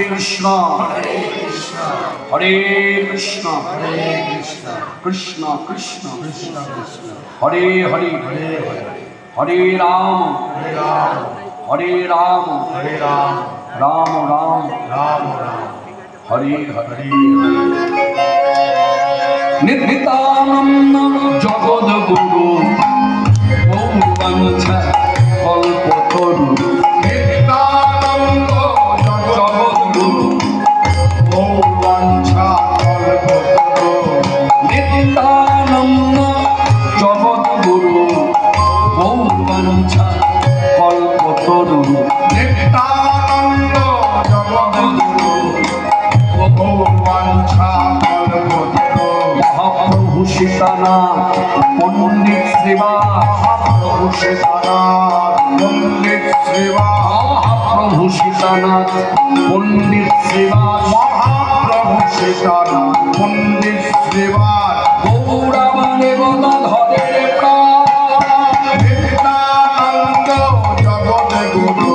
কৃষ্ণ হরে কৃষ্ণ কৃষ্ণ কৃষ্ণ হরে হরে হরে রাম হরে রাম রাম রাম হরে হরে নিত্যানন্দ জগদ্গুরু গৌরবঞ্চ কল্পতরু নিত্যানন্দ জগদ্গুরু গৌরবঞ্চ কল্পতরু নিত্যানন্দ জগদ্গুরু গৌরবঞ্চ কল্পতরু নিত্যানন্দ জগদ্গুরু গৌরবঞ্চ কল্পতরু মহাপ্রভু সীতানাথ পণ্ডিত শ্রীবাস মহাপ্রভু সীতানাথ পণ্ডিত শ্রীবাস মহাপ্রভু সীতানাথ পণ্ডিত শ্রীবাস মহাপ্রভু সীতানাথ পণ্ডিত শ্রীবাস গৌরাবানে গদাধরের প্রাণ নিত্যানন্দ জগদ্গুরু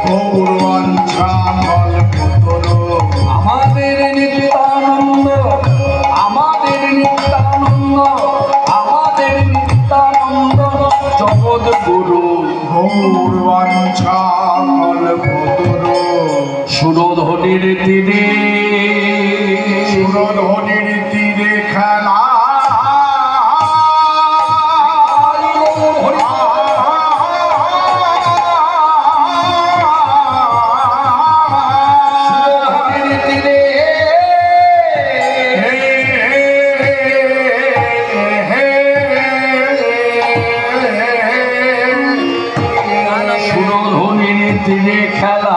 গৌরবঞ্চ কল্পতরু আমাদের নিত্যানন্দ আমাদের নিত্যানন্দ আমাদের নিত্যানন্দ জগদ্গুরু গৌরবঞ্চ কল্পতরু সুরধ্বনির তীরে সুরধ্বনির তীরে খেলা তীরে খেলা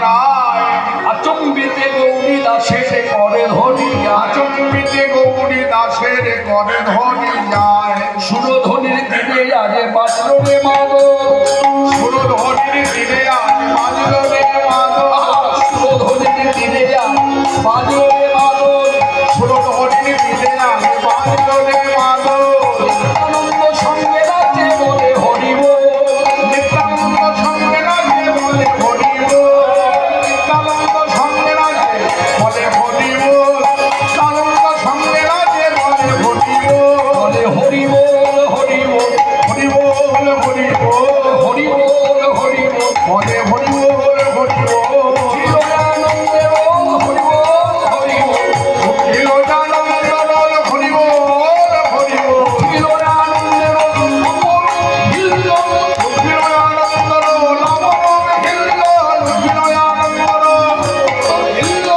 রায় আচম্বিতে গৌরী দাসের করে ধনী আচম্বিতে গৌরী দাসের করে ধনী যায় সুরধনির দিনে আগে বাজল রে মাদক সুরধনির দিনে আজ বাজল রে মাদক সুরধনির দিনে বাজল রে মাদক সুরধনির দিনে আজ বাজল রে মাদক আনন্দ সঙ্গে রাজে বলে হরিব নিত্যানন্দ সঙ্গে রাজে বলে হরিব নিত্যানন্দ সঙ্গে রাজে বলে হরিব নিত্যানন্দ সঙ্গে রাজে বলে হরিব বলে হরিব হরিব হরিব হরিব হরিব হরিব বলে হরিব হরিব চিরানন্দে বল হরিব হরিব চিরদানন্দ বল হরিব হরিব চিরানন্দে বল হিল চিরদানন্দ বল অমর হিল্লোল চিরদানন্দ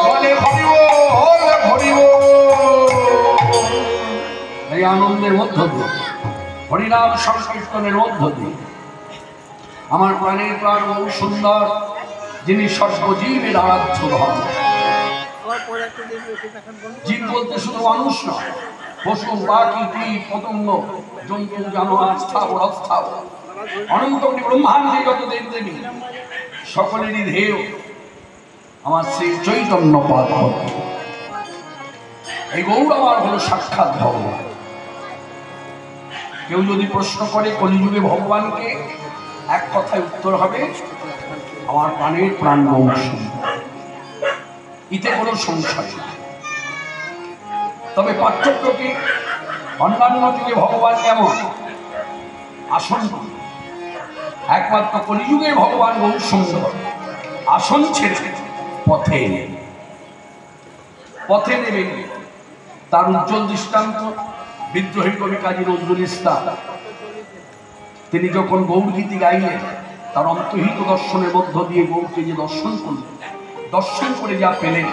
বলে হরিব হরিব এই আনন্দের মধ্য দিয়ে হরিনাম সংকীর্তনের মধ্য দিয়ে আমার প্রাণের প্রাণ বহু সুন্দর যিনি সর্বজীবের আরাধ্য ধন জীব বলতে শুধু মানুষ নয় পশু পাখি কীট পতঙ্গ জন্তু জানোয়ার স্থাবর অস্থাবর অনন্ত ব্রহ্মাণ্ডে যত দেব দেবী সকলেরই ধ্যেয় আমার শ্রী চৈতন্য পাদ পদ্ম। এই গৌর আমার হলো সাক্ষাৎ ভগবান। কেউ যদি প্রশ্ন করে কলিযুগে ভগবানকে, এক কথায় উত্তর হবে আমার প্রাণের প্রাণ গৌর সুন্দর। ইতে কোনো সংশয় নেই। তবে পার্থক্য কি? অন্যান্য যুগে ভগবান কেমন আসন, একমাত্র কলিযুগের ভগবান গৌর সুন্দর আসন ছেড়ে পথে পথে নেবেন। তার উজ্জ্বল দৃষ্টান্ত বিদ্রোহী কবি কাজী নজরুল ইসলাম। তিনি যখন গৌরগীতি গাইলেন, তার অন্তর্হিত দর্শনের মধ্য দিয়ে গৌরকে যে দর্শন করলেন, দর্শন করে যা পেলেন,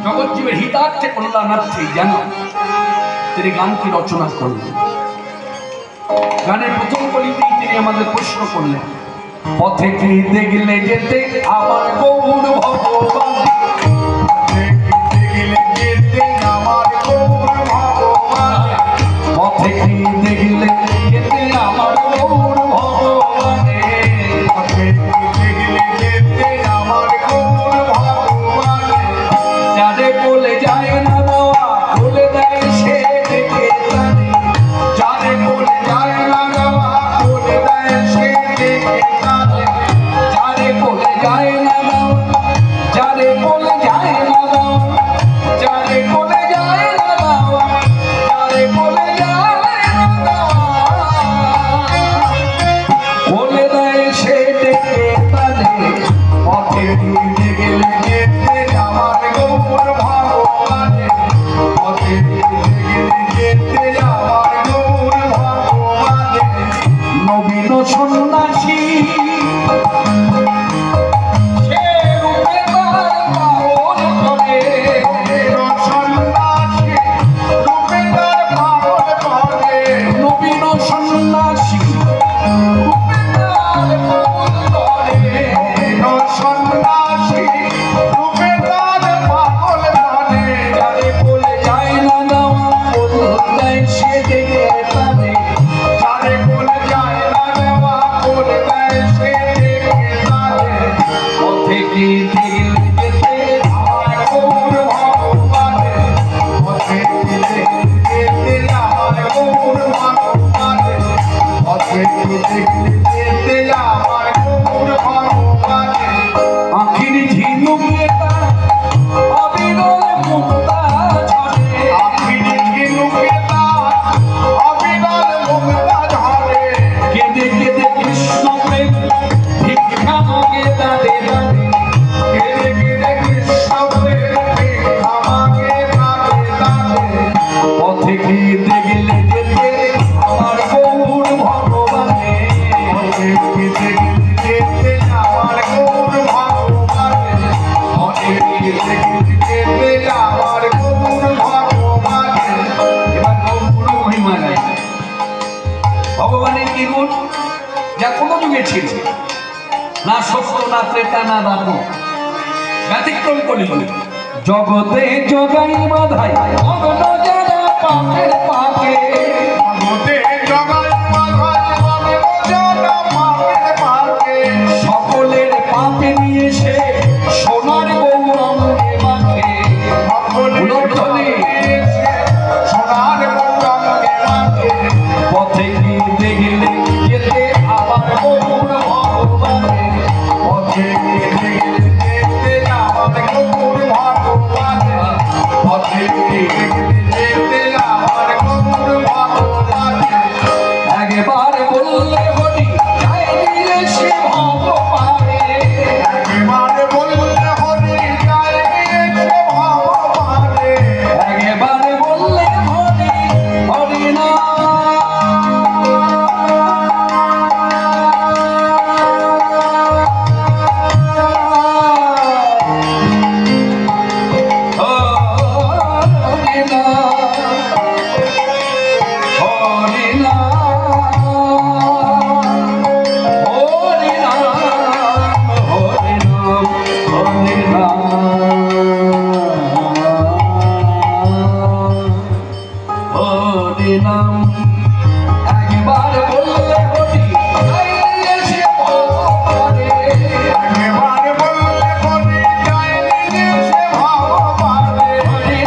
জগৎজীবের হিতার্থে কল্যাণার্থে যেন তিনি গানটি রচনা করলেন। গানের প্রথম কলিতেই তিনি আমাদের প্রশ্ন করলেন, পথে কি দেখলে যেতে আমার গৌর ভগবান, পথে কি দেখলে যেতে আমার গৌর ভগবানে, যারে বলে যায় না দেওয়া বলে দেয় সে দেখে জানে, যারে বলে যায় না দেওয়া বলে দেয় সে দেখে জানে, যারে বলে যায় না দেওয়া, যারে বলে যায় না দেওয়া, যারে বলে যায় না দেওয়া, যারে বলে যায় না দেওয়া, বলে দেয় সে দেখে জানে, পথে দিয়ে গেলে যেতে আমার গৌর ভগবানে, পথে দিয়ে গেলে যেতে আমার গৌর ভগবানে। নবীন সন্ন্যাসী সে রূপে তার পাগল করে, সন্ন্যাসী রূপে তার পাগল করে, নবীন সন্ন্যাসী রূপে তার পাগল করে, সন্ন্যাসী রূপে তার পাগল করে, যারে বলে যায় না দেওয়া বলে দেয় সে দেখে জানে, যারে বলে যায় না দেওয়া বলে দেয় সে দেখে জানে, পথে কি দিল যেতে আমার গৌর ভগবানে, পথে যেতে যেতে আমার গৌর ভগবানে, পথে যেতে যেতে আমার গৌর ভগবানে, আখির ঝিনুকে তার অবিরল মুক্তা ঝরে, আখিরি ঝিনুকে তার অবিরল মুক্তা ঝরে, কেঁদে কেঁদে কৃষ্ণ প্রেম ভিক্ষা মাগে দাঁড়ে দাঁড়ে, কেঁদে কেঁদে কৃষ্ণ প্রেম ভিক্ষা মাগে দাঁড়ে দাঁড়ে, পথে কি দেখলে যেতে আমার গৌর ভগবানে, পথে যেতে যেতে আমার গৌর ভগবানে, পথে যেতে যেতে আমার গৌর ভগবানে। এবার গৌর মহিমা গাই। ভগবানের কি গুণ যা কোনো যুগে ছিল, না সত্য না ত্রেতা না দাপর, ব্যতিক্রম কলিযুগ। জগতে জগাই বাধাই অগণ যারা পাপের পাকে, জগতে জগাই বাধাই অগণ যারা পাপের পাকে, সকলের পাপে নিয়ে সে সোনার গৌরঙ্গে মাখে, সোনার গৌরঙ্গে মাখে। পথে গিয়ে গেলে যেতে আবার গৌর ভগবানের, পথে গেলে যেতে আবার গৌর ভগবানের, পথে গেলে যেতে আবার গৌর ভগবানের। একবার বললে হরি যাই দিলে সে ভগবানে, একবার বললে হরি যাই দিলে ভগবানে, একবার বললে হরি হরি না একবার বললে হরি যাই দিলে সে ভগবানে, একবার বললে হরি যাই দিলে সে ভগবানে। হরি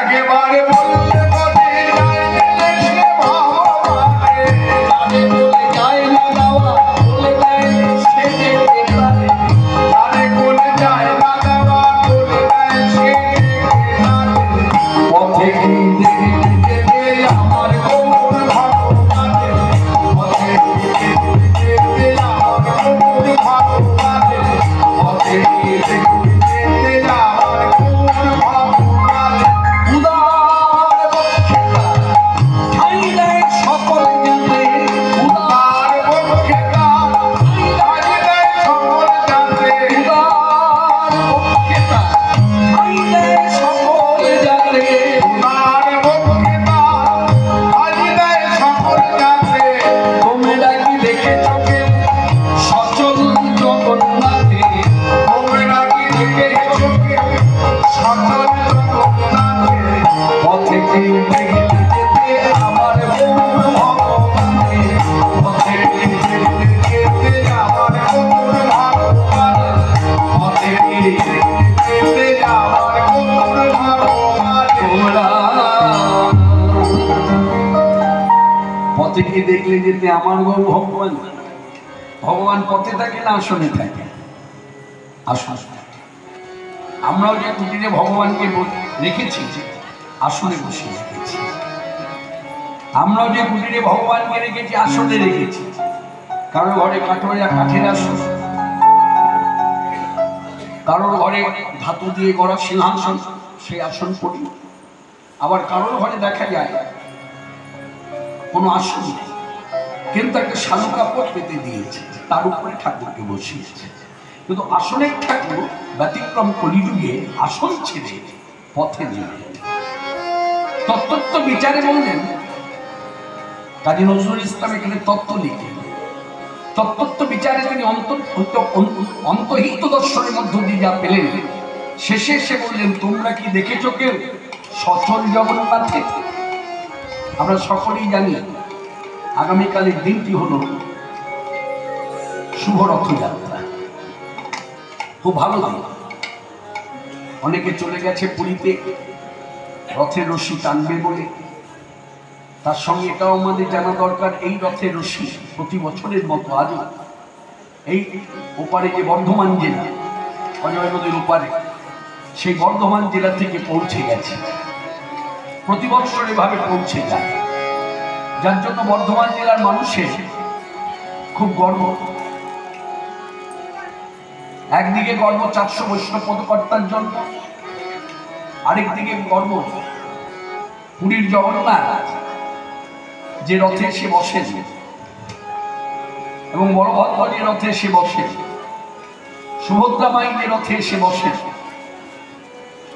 একবার বললে হরি যাই দিলে সে ভগবানে, যারে বলে যায় না দেওয়া বলে দেয় সে যেতে পারে, তারে বলে যায় না দেওয়া বলে দেয় সে যেতে পথে গিয়ে যেতে আমার গৌর ভগবানে, পথে যেতে আমার গৌর ভগবানে, পথে যেতে আমার গৌর ভগবানে। উদার বক্ষেতা ঠাই দেয় সকল জানে, তার পক্ষে তার কাজে দেয় সকল জানে, উদার বক্ষেতা ঠাই দেয় সকল জানে, তার পক্ষে তার কাজে দেয় সকল জানে। তোমরা কি দেখেছ কেউ সচল জগন্নাথে, তোমরা কি দেখেছ কেউ সকল জগন্নাথে, পথে গিয়ে যেতে আমার গৌর ভগবানে, পথে যেতে আমার গৌর ভগবানে, পথে যেতে আমার গৌর ভগবানে। তোমরা পথে গিয়ে দেখলে যেতে আমার গৌর ভগবান, ভগবান পথে থাকে না আসনে থাকে, আসন আমরাও যে কুটিরে ভগবানকে রেখেছি আসনে বসে রেখেছি, আমরাও যে কুটিরে ভগবানকে রেখেছি আসনে রেখেছি। কারোর ঘরে কাঠের আসন, কারোর ঘরে ধাতু দিয়ে গড়া সিংহাসন, সেই আসন পড়ি। আবার কারোর ঘরে দেখা যায় কোনো আসন নেই, কিন্তু একটা শালু কাপড় পেতে দিয়েছে, তার উপরে ঠাকুরকে বসিয়েছে। কিন্তু আসনের ঠাকুর ব্যতিক্রম কলিযুগে আসন ছেড়ে পথে নেমে তত্ত্ব বিচারে বললেন। কাজী নজরুল ইসলাম এখানে তত্ত্ব লিখলেন, তত্ত্ব বিচারে তিনি অন্তর্হিত দর্শনের মধ্য দিয়ে যা পেলেন, শেষে এসে বললেন তোমরা কি দেখেছ কেউ সচল জগন্নাথে। আমরা সকলেই জানি আগামীকালের দিনটি হল শুভ রথযাত্রা, খুব ভালো দিন। অনেকে চলে গেছে পুরীতে রথের রশি টানবে বলে, তার সঙ্গে এটাও আমাদের জানা দরকার এই রথের রশি প্রতি বছরের মতো আজও এই ওপারে যে বর্ধমান জেলা, অজয় নদীর ওপারে, সেই বর্ধমান জেলা থেকে পৌঁছে গেছে। প্রতি বছর এভাবে পৌঁছে যায়, যার জন্য বর্ধমান জেলার মানুষের খুব গর্ব। একদিকে গর্ব 400 বৈষ্ণব পদকর্তার জন্য, আরেকদিকে গর্ব পুরীর জগন্নাথ যে রথে এসে বসেন এবং বলভদ্র যে রথে এসে বসেন, সুভদ্রা মাই যে রথে এসে বসেন।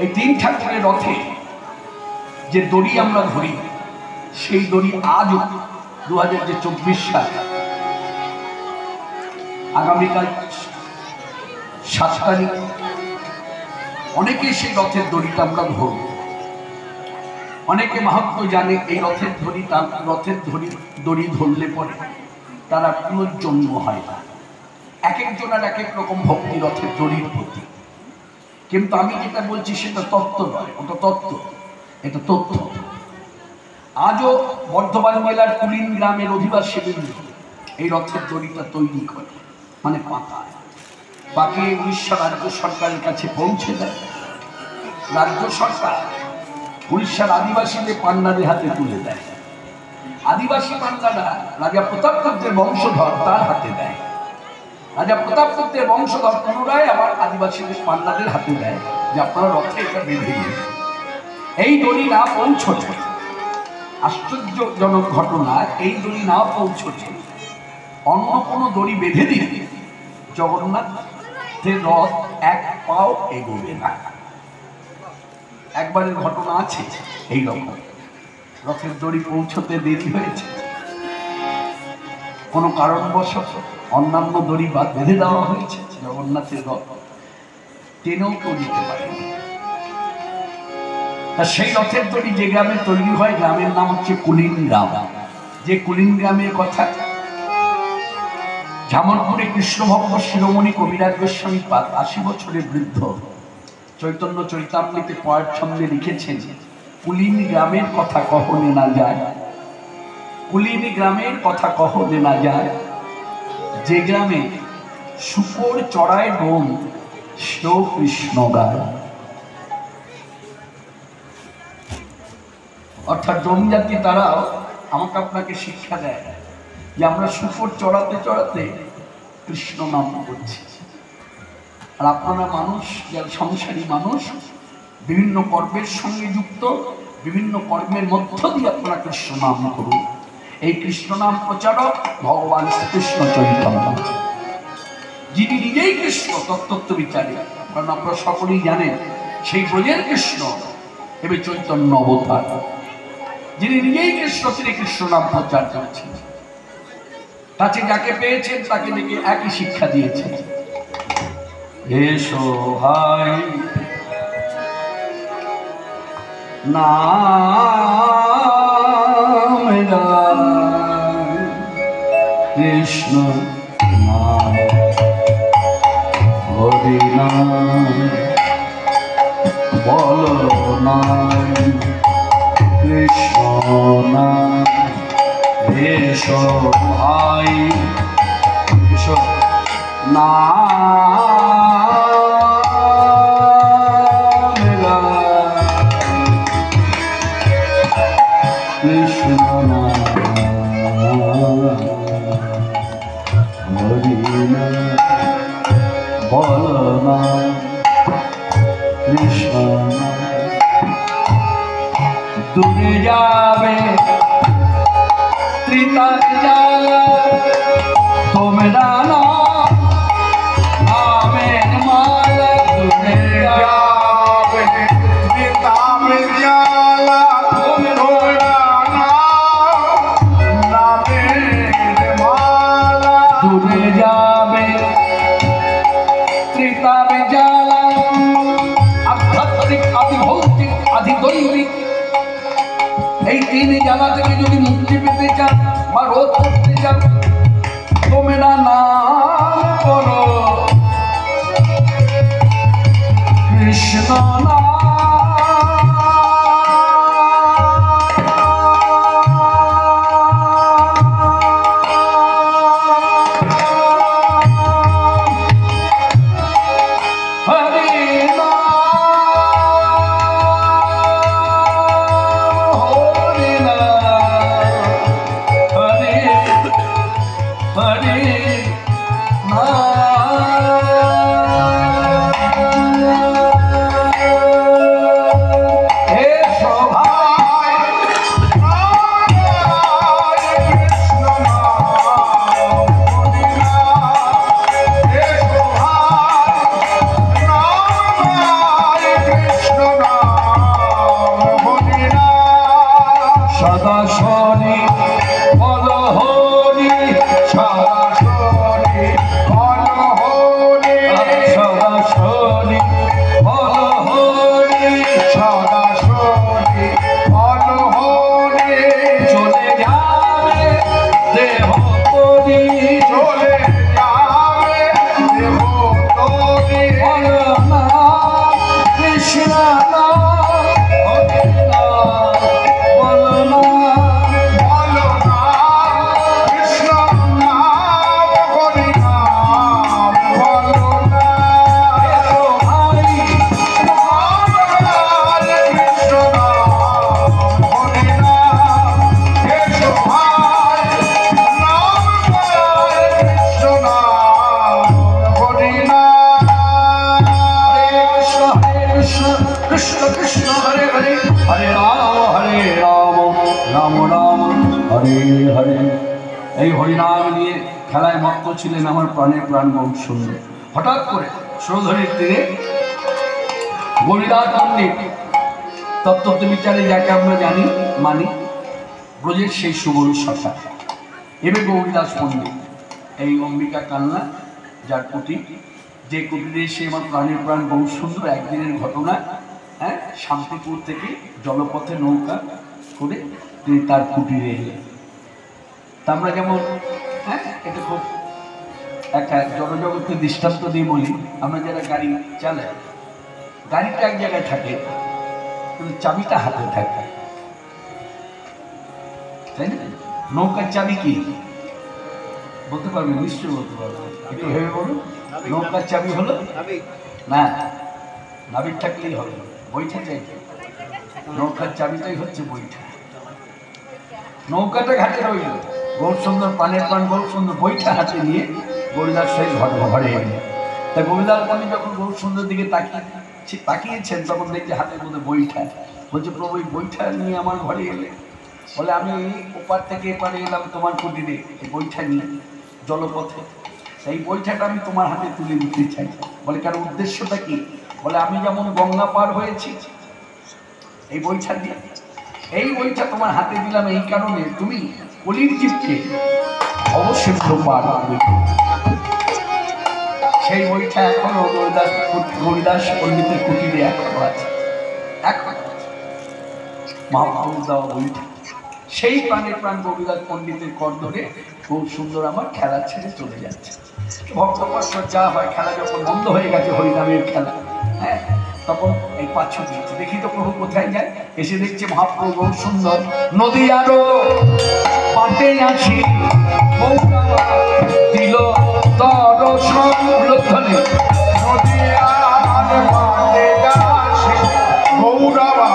এই 3 ঠাকুরের রথে যে দড়ি আমরা ধরি, সেই দড়ি আজও 2024 সাল আগামীকাল 7 তারিখ অনেকে সেই রথের দড়িটা আমরা ধরব। অনেকে মাহাত্ম্য জানে এই রথের দড়ি, তার রথের দড়ি ধরলে পরে তারা পুনর্জন্ম হয় না। এক একজনের এক এক রকম ভক্তি রথের দড়ির প্রতি। কিন্তু আমি যেটা বলছি সেটা তত্ত্ব নয়, ওটা তত্ত্ব, এটা তথ্য। আজও বর্ধমান জেলার কুলিন গ্রামের অধিবাসী এই রথের দড়িটা তৈরি করে, মানে পাতায় পাকিয়ে উড়িষ্যা রাজ্য সরকারের কাছে পৌঁছে দেয়। রাজ্য সরকার উড়িষ্যার আদিবাসীদের পান্ডাদের হাতে তুলে দেয়। আদিবাসী পান্ডারা রাজা প্রতাপপুত্রের বংশধর, তার হাতে দেয়। রাজা প্রতাপপুত্রের বংশধর পুনরায় আবার আদিবাসীদের পান্ডাদের হাতে দেয় যে আপনারা রথে এটা বেঁধে দিন। এই দড়ি না পৌঁছছে, আশ্চর্যজনক ঘটনা, এই দড়ি না পৌঁছছে অন্য কোনো দড়ি বেঁধে দিন জগন্নাথের রথ এক পাও এগোবে না। একবারের ঘটনা আছে এই রকম, রথের দড়ি পৌঁছতে দেরি হয়েছে, কোনো কারণবশত অন্যান্য দড়ি বাদ বেঁধে দেওয়া হয়েছে, জগন্নাথের রথ টেনেও তো দিতে পারেনি। সেই রথের দড়ি যে গ্রামে তৈরি হয়, গ্রামের নাম হচ্ছে কুলিন গ্রাম। যে কুলিন গ্রামের কথা ঝামনপুরে কৃষ্ণভক্ত শিরোমণি কবিরাজ গোস্বামী পাদ 80 বছরের বৃদ্ধ চৈতন্য চরিতামৃতে পয়ের ছন্দে লিখেছেন, কুলিন গ্রামের কথা কহনে না যায়, কুলিন গ্রামের কথা কহনে না যায়, যে গ্রামে শুকর চড়ায় ডোম সেও কৃষ্ণ গায়। অর্থাৎ ডোম জাতি তারাও আমাকে আপনাকে শিক্ষা দেয় যে আমরা শুকর চড়াতে চড়াতে কৃষ্ণ নাম করছি। আর আপনারা মানুষ, যারা সংসারী মানুষ, বিভিন্ন কর্মের সঙ্গে যুক্ত, বিভিন্ন কর্মের মধ্য দিয়ে আপনারা কৃষ্ণ নাম করুন। এই কৃষ্ণ নাম প্রচারক ভগবান শ্রীকৃষ্ণ চৈতন্য, যিনি নিজেই কৃষ্ণ তত্ত্ব বিচারে। কারণ আপনারা সকলেই জানেন সেই ব্রজের কৃষ্ণ এবার চৈতন্য অবতার, যিনি নিজেই কৃষ্ণ, তিনি কৃষ্ণ নাম প্রচার করেছেন। কাছে যাকে পেয়েছেন তাকে দেখে একই শিক্ষা দিয়েছেন, এসো ভাই নাম গায়, কৃষ্ণ নাম হরি নাম বলো নাম, কৃষ্ণ নাম এসো ভাই, এসো নাম গায়, কৃষ্ণ নাম হরি নাম বলো নাম, কৃষ্ণ নাম। দূরে যাবে ত্রিতার জ্বালা, তোমরা নামের মালা, দূরে যাবে ত্রিতার জ্বালা, তোমরা নামের মালা, দূরে যাবে ত্রিতার জ্বালা। আধ্যাত্মিক, আদি ভৌতিক, আদি দৈবিক, এই 3 জ্বালা থেকে যদি মুক্তি পেতে চান বা রোধ করতে চান, তোমরা নাম করো কৃষ্ণ নাম। হরে নাম শনি বল হরি সদা শনি বল হরি সদা শনি বল হরি সদা শনি বল হরি চলে যাবে দেহ তরি চলে যাবে দেহ তরি বল না কৃষ্ণ না হরে না বল না কৃষ্ণ নাম হরি নাম বল না ভাই কৃষ্ণ নাম হরি নাম এসো ভাই নাম কৃষ্ণ নাম হরি নাম কৃষ্ণ কৃষ্ণ হরে হরে হরে রাম রাম রাম হরে হরে। এই হরিনাম নিয়ে খেলায় মত্ত ছিলেন আমার প্রাণের প্রাণ বহুত সুন্দর। হঠাৎ করে সুরধরের তীরে গোবিদাস পণ্ডিত তত্ত্ব বিচারে যাকে আমরা জানি মানি ব্রজের সেই সুবল সখা এবার গৌরীদাস পণ্ডিত এই অম্বিকা কান্না যার কুটি যে কুটিরে সে আমার প্রাণের প্রাণ বহু সুন্দর একদিনের ঘটনা। হ্যাঁ, শান্তিপুর থেকে জলপথে নৌকা করে তিনি তার কুটিরে এলেন। তা আমরা যেমন এটা খুব একটা জনজগতের দৃষ্টান্ত দিয়ে বলি, আমরা যারা গাড়ি চালাই গাড়িটা এক জায়গায় থাকে কিন্তু চাবিটা হাতে থাকে, তাই না? নৌকার চাবি কি বলতে পারবেন? নিশ্চয়ই বলতে পারবেন, একটু ভেবে বলুন। নৌকার চাবি হলো না, নাবিক থাকলেই হবে, বৈঠা চাইতে নৌকার চাবিটাই হচ্ছে বৈঠা। নৌকাটা ঘাটে রইল, গৌর সুন্দর পানের পান গৌর সুন্দর বৈঠা হাতে নিয়ে গৌরীদাস সেই ঘরে এলেন। তা গোবিদাস পণ্ডিত যখন গৌর সুন্দর দিকে তাকিয়েছেন তখন দেখছে হাতের মধ্যে বৈঠা। বলছে, প্রভু এই বৈঠা নিয়ে আমার ঘরে এলে? বলে, আমি ওপার থেকে এপারে এলাম তোমার কুটিরে এই বৈঠা নিয়ে জলপথে, সেই বৈঠাটা আমি তোমার হাতে তুলে দিতে চাই। বলে, কেন, উদ্দেশ্যটা কি? বলে, আমি যেমন গঙ্গা পার হয়েছি এই বৈঠা দিয়ে, এই বৈঠা তোমার হাতে দিলাম এই কারণে তুমি কলির জীবকে অবশ্যই পার হবে। সেই বৈঠা এখনো গৌরীদাস পণ্ডিতের কুটিরে এখনো আছে, এখন মহাপ্রভু দেওয়া বৈঠা। সেই প্রাণের প্রাণ গৌরীদাস পণ্ডিতের কর ধরে খুব সুন্দর আমার খেলা ছেড়ে চলে যাচ্ছে। ভক্তপর্ষদ যা হয়, খেলা যখন বন্ধ হয়ে গেছে হরিনামের খেলা, হ্যাঁ, তখন এই পাচ্ছ দিচ্ছে, দেখি তো প্রভু কোথায় যায়। এসে দেখছে মহাপ্রভু বহু সুন্দর নদী আরো পাটে আছি দিল দর্শন লক্ষণে নদী আর পাটে আসি গৌরবা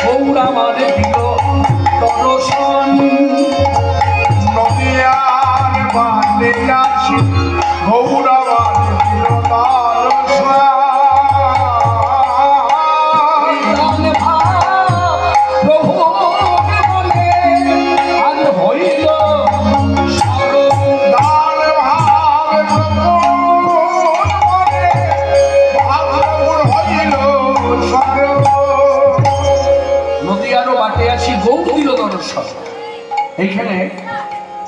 গৌরামারে দিল দর্শন, নদিয়ার বাদে আসি গৌরবার দিল দর্শন। প্রভু বলে আর হইল দান ভাব হইল সর্ব। নদী আরো বাটে আসি গৌর দিল দর্শন। এইখানে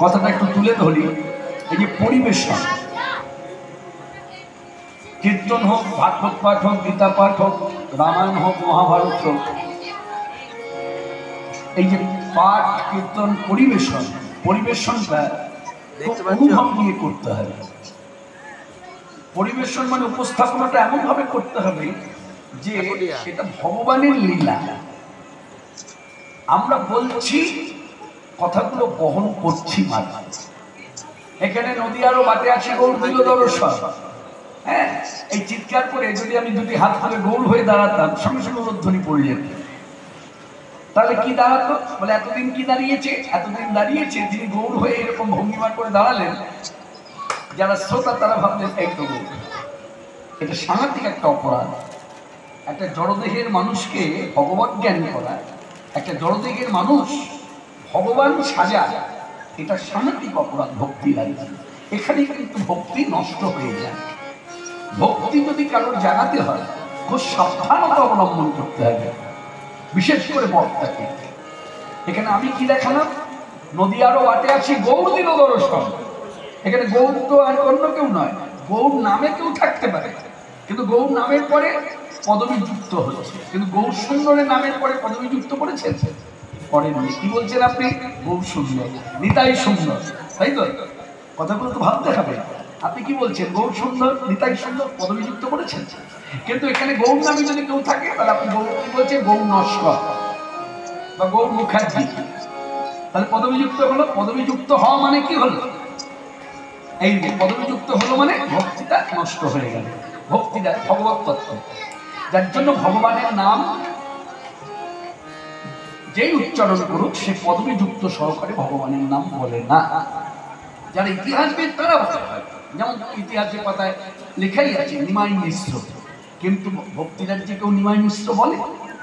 কথাটা একটু তুলে ধরি, এই যে পরিবেশন, কীর্তন হোক, ভাগবত পাঠ হোক, গীতা পাঠ হোক, রামায়ণ হোক, মহাভারত হোক, এই যে পাঠ কীর্তন পরিবেশনটা অনুভব নিয়ে করতে হবে। পরিবেশন মানে উপস্থাপনাটা এমন ভাবে করতে হবে যে এটা ভগবানের লীলা। আমরা বলছি, কথাগুলো বহন করছি মাত্র। এখানে নদী আরো বাটে আসি গৌর দিল দর্শন, হ্যাঁ, এই চিৎকার করে যদি আমি দুটি হাত ধরে গৌর হয়ে দাঁড়াতাম, সঙ্গে সঙ্গে উদ্ধ্বনি পড়ে যেত। তাহলে কি দাঁড়াতো? বলে, এতদিন কি দাঁড়িয়েছে? এতদিন দাঁড়িয়েছে যিনি গৌর হয়ে এরকম ভঙ্গিমা করে দাঁড়ালেন, যারা শ্রোতা তারা ভাবলেন এই তো গৌর। এটা সাংঘাতিক একটা অপরাধ। একটা জড়দেহের মানুষকে ভগবত জ্ঞান করা, একটা জড়দেহের মানুষ ভগবান সাজা, এটা সাংঘাতিক অপরাধ ভক্তি লাগে। এখানে কিন্তু ভক্তি নষ্ট হয়ে যায়। ভক্তি যদি কারোর জানাতে হয় খুব সাবধানতা অবলম্বন করতে হবে, বিশেষ করে বক্তাকে। এখানে আমি কি দেখালাম, নদীয়ারও বাটে আছি গৌর দিন দর্শন। এখানে গৌর তো আর অন্য কেউ নয়, গৌর নামে কেউ থাকতে পারে, কিন্তু গৌর নামের পরে পদবী যুক্ত হচ্ছে, কিন্তু গৌর সুন্দরের নামের পরে পদবী যুক্ত করেছেন করেননি। কি বলছেন আপনি? গৌর সুন্দর, নিতাই সুন্দর, তাই তো? কথাগুলো তো ভাবতে হবে। আপনি কি বলছেন? গৌর সুন্দর, নিতাই সুন্দর পদবী যুক্ত করেছেন, কিন্তু এখানে গৌর নামে যদি কেউ থাকে তাহলে আপনি গৌর কি বলছেন? গৌর নস্কর বা গৌর মুখার্জি, তাহলে পদবী যুক্ত হলো। পদবী যুক্ত হওয়া মানে কি হলো? এই যে পদবী যুক্ত হলো মানে ভক্তিটা নষ্ট হয়ে গেল। ভক্তিটা ভগবত তত্ত্ব, যার জন্য ভগবানের নাম যেই উচ্চারণ করুক সে পদবী যুক্ত সহকারে ভগবানের নাম বলে না। যারা ইতিহাসবিদ তারা বলে, যেমন ইতিহাসের পাতায় লেখাই আছে নিমাই মিশ্র, কিন্তু ভক্তিরাজ্যে কেউ নিমাই মিশ্র বলে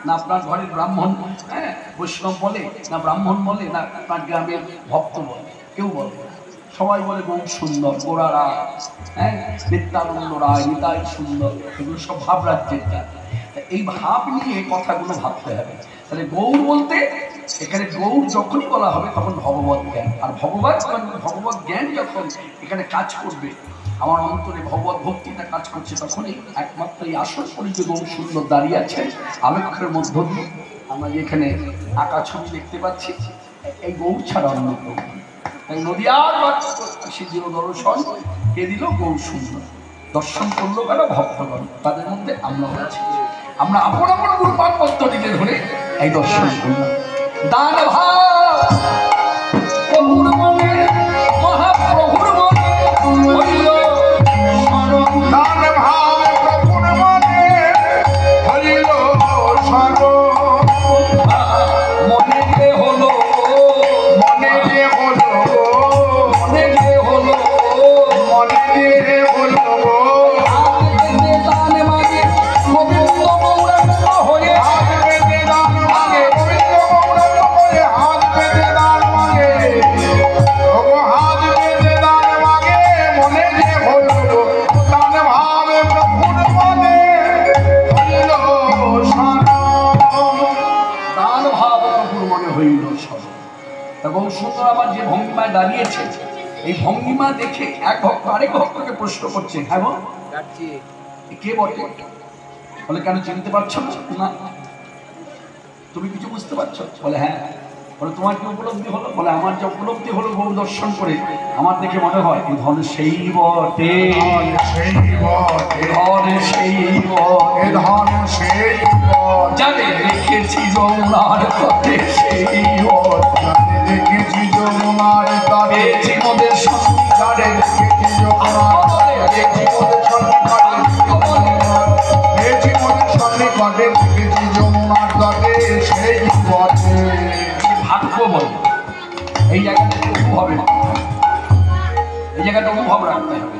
না? আপনার ঘরের ব্রাহ্মণ হ্যাঁ বৈষ্ণব বলে না? ব্রাহ্মণ বলে না? আপনার গ্রামের ভক্ত বলে? কেউ বলে না। সবাই বলে গৌর সুন্দর, গোরা রায়, হ্যাঁ নিত্যানন্দ রায়, নিতাই সুন্দর, এগুলো সব ভাব রাজ্যের জাত। এই ভাব নিয়ে কথাগুলো ভাবতে হবে। তাহলে গৌর বলতে এখানে গৌর যখন বলা হবে তখন ভগবত জ্ঞান, আর ভগবত জ্ঞান যখন এখানে কাজ করবে, আমার অন্তরে ভগবত ভক্তিটা কাজ করছে, তখনই একমাত্র এই আসল পরিচয় গৌর সুন্দর দাঁড়িয়ে আছে আলোকের মধ্য দিয়ে। আমরা যেখানে আঁকা ছবি দেখতে পাচ্ছি, এই গৌর ছাড়া অন্য কেউ। তাই নদীয়ার সিদ্ধির দর্শন কে দিল? গৌর সুন্দর। দর্শন করলো কেন? ভক্তগণ, তাদের মধ্যে আমরা আছি। আমরা আপন আপন গুরুপাদ পদ্ধতিতে ধরে এই দর্শন করলাম। দান ভাব প্রভুর মনে, মহাপ্রভুর মনে হইল স্মরণ। দান ভাব প্রভুর মনে হইল স্মরণ। মনে যে হলো, মনে যে হলো, মনে যে হলো, মনে যে হলো, দান মাগে গোবিন্দ গৌরাঙ্গ হয়ে, হাত পেতে দান মাগে গোবিন্দ গৌরাঙ্গ হয়ে, হাত পেতে দান মাগে, ওগো হাত পেতে দান মাগে, মনে যে হলো, দান ভাবে প্রভুর মনে হইল স্মরণ। দান ভাব প্রভুর মনে হইল স্মরণ। তা গৌর সুন্দর আমার যে ভঙ্গিমায় দাঁড়িয়েছে, এই ভঙ্গিমা দেখে এক ভক্ত আরেক ভক্তকে প্রশ্ন করছে, হ্যাঁ গো কে বটে? বলে কেন চিনতে পারছো না? তুমি কিছু বুঝতে পারছো? বলে হ্যাঁ। বলে তোমার কি উপলব্ধি হলো? বলে আমার যে উপলব্ধি হলো গৌর দর্শন করে, আমার দেখে মনে হয় এই ধন সেই বটে, সেই বটে, ধন সেই বটে, এ ধন সেই বটে, জানে রেখেছি যমুনার তটে সেই বটে, দেখেছি যমুনার তটে, পেয়েছি মোদের তটে দেখেছি যমুনার তটে, দেখেছি মোদের সন্নিকটে, দেখেছি মোদের সন্নিকটে, দেখেছি যমুনার তটে সেই বটে। ভাগ্য বলে এই জায়গাটা অনুভব হবে না, এই জায়গাটা অনুভব রাখতে হবে।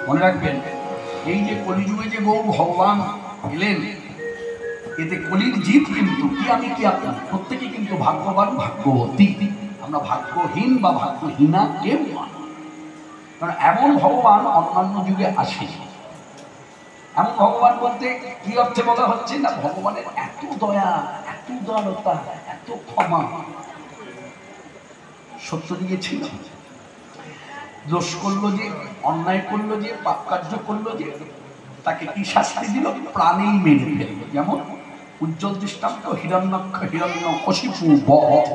মনে রাখবেন, এই যে কলিযুগে যে গৌর ভগবান এলেন, এতে কলির জীব কিন্তু কি আমি কি আপনার প্রত্যেকে কিন্তু ভাগ্যবান, ভাগ্যবতী। আমরা ভাগ্যহীন বা ভাগ্যহীনা কেউ নয়। কারণ এমন ভগবান অন্যান্য যুগে আসে। এমন ভগবান বলতে কি অর্থে বলা হচ্ছে না? ভগবানের এত দয়া, এত দয়ালতা, এত ক্ষমা। সত্যযুগে ছিল, দোষ করলো যে, অন্যায় করলো যে, পাপ কার্য করলো যে, তাকে কি শাস্তি দিল? প্রাণেই মেরে ফেললো। যেমন উজ্জ্বল দৃষ্টান্ত হিরণ্যকশিপু বধ।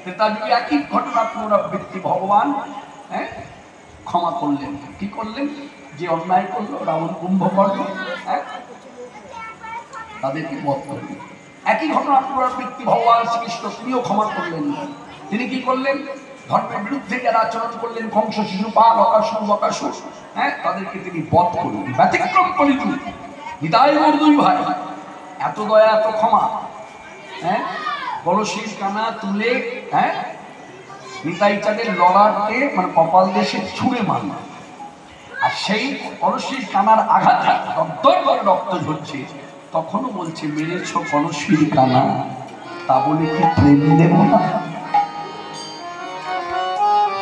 ত্রেতা যুগে একই ঘটনা পুনরাবৃত্তি। ভগবান হ্যাঁ ক্ষমা করলেন। কি করলেন? যে অন্যায় করলো, রাবণ কুম্ভকর্ণ, হ্যাঁ তাদেরকে বধ করলেন। একই ঘটনা পুনরাবৃত্তি ভগবান শ্রীকৃষ্ণ, তিনিও ক্ষমা করলেন। তিনি কি করলেন? ধর্মের বিরুদ্ধে যারা আচরণ করলেন, কংস, শিশুপাল, বকাসুর, হ্যাঁ তাদেরকে তিনি বধ করলেন। ব্যতিক্রম কলিযুগ, নিতাই গৌর দুই ভাই, এত দয়া, এত ক্ষমা। হ্যাঁ কলসির কানা তুলে হ্যাঁ নিতাই চাঁদের ললাটে মানে কপাল দেশে ছুঁড়ে মারল, আর সেই কলসির কানার আঘাতে দর করে রক্ত ঝরছে। তখনও বলছে, মেরেছ কলসির কানা, তা বলে কি প্রেম দেব না?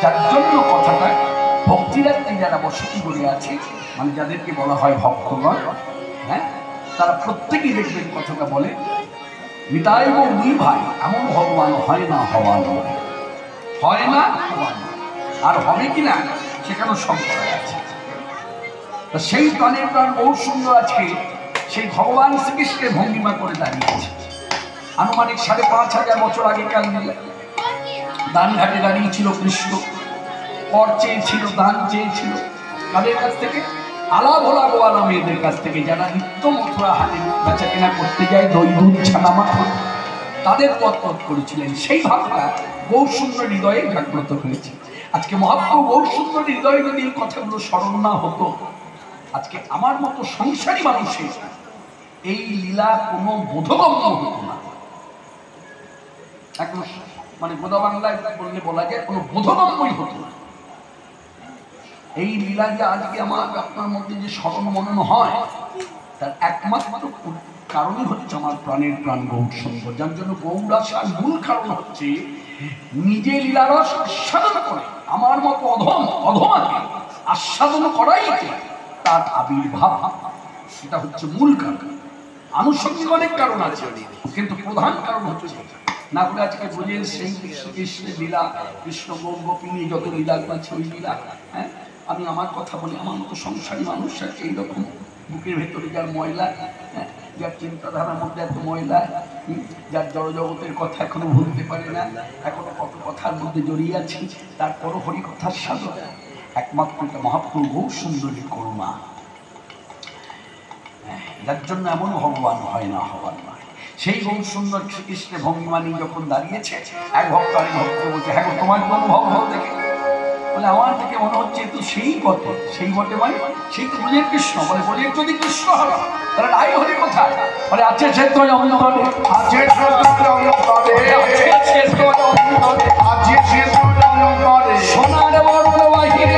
যার জন্য কথাটা ভক্তিরাত্রি যারা বসতি করে আছে, মানে যাদেরকে বলা হয় ভক্তগণ, হ্যাঁ, তারা প্রত্যেকেই দেখবেন কথাটা বলে, নিতাই গো দুই ভাই এমন ভগবান হয় না হওয়া নয়, হয় না হওয়া নয়, আর হবে কিনা সেখানেও সংশয় আছে। সেই প্রাণের প্রাণ বহু সুন্দর আজকে সেই ভগবান শ্রীকৃষ্ণের ভঙ্গিমা করে দাঁড়িয়েছে। আনুমানিক ৫,৫০০ বছর আগেকার দান ঘাটে দাঁড়িয়েছিল কৃষ্ণ, কর চেয়েছিল, দান চেয়েছিল তাদের কাছ থেকে, আলা ভোলা গোয়ালা মেয়েদের কাছ থেকে, যারা নিত্য মথুরা হাটে বেচা কেনা করতে যায় দই দুধ ছানা মাখন, তাদের পথ করেছিলেন। সেই ভাবনা গৌর সুন্দর হৃদয়ে জাগ্রত হয়েছে। আজকে মহাপ্রভু গৌর সুন্দর হৃদয়ে যদি এই কথাগুলো স্মরণ না হতো, আজকে আমার মতো সংসারী মানুষের এই লীলা কোনো বোধগম্য হতো না। এখন মানে গোদা বাংলায় বললে বলা যায় কোনো বোধগম্যই হতো না। এই লীলা যে আজকে আমার আপনার মধ্যে যে স্মরণ মনন হয়, তার একমাত্র কারণই হচ্ছে আমার প্রাণের প্রাণ গৌর সুন্দর, যার জন্য গৌর আসার মূল কারণ হচ্ছে নিজে লীলারস আস্বাদন করে আমার মতো অধমাকে আস্বাদন করাই তার আবির্ভাব। সেটা হচ্ছে মূল কারণ। আনুষঙ্গিক অনেক কারণ আছে, কিন্তু প্রধান কারণ হচ্ছে না হলে আজকে বুঝে সেই কৃষ্ণের লীলা, কৃষ্ণ গৌর গোপিনী যত লীলা আছে ওই লীলা। হ্যাঁ, আমি আমার কথা বলি, আমার মতো সংসারী মানুষ এইরকম বুকের ভেতরে যার ময়লা, হ্যাঁ, যার চিন্তাধারার মধ্যে এত ময়লা, যার জড়জগতের কথা এখনো ভুলতে পারে না, এখনো কত কথার মধ্যে জড়িয়ে আছি, তারপরও হরি কথার সাধন একমাত্র এটা মহাপ্রভু গৌর সুন্দরী করুণা। যার জন্য এমন ভগবান হয় না হওয়ার নয়। সেই গৌর সুন্দর শ্রীকৃষ্ণের ভঙ্গিমানি যখন দাঁড়িয়েছে, এক ভক্ত আরেক ভক্ত বলছে, হ্যাঁ তোমার কি অনুভব হল দেখে? বলে আমার থেকে মনে হচ্ছে তো সেই বটে। সেই বটে মানে সেই তো ব্রজের কৃষ্ণ। বলে ব্রজের যদি কৃষ্ণ হবে তাহলে নাই হরি কোথায়? বলে আছে ক্ষেত্র অন্তরে, আছে ক্ষেত্র অন্তরে, আছে ক্ষেত্র অন্তরে, আছে ক্ষেত্র অন্তরে, সোনার বরণ বাহিরে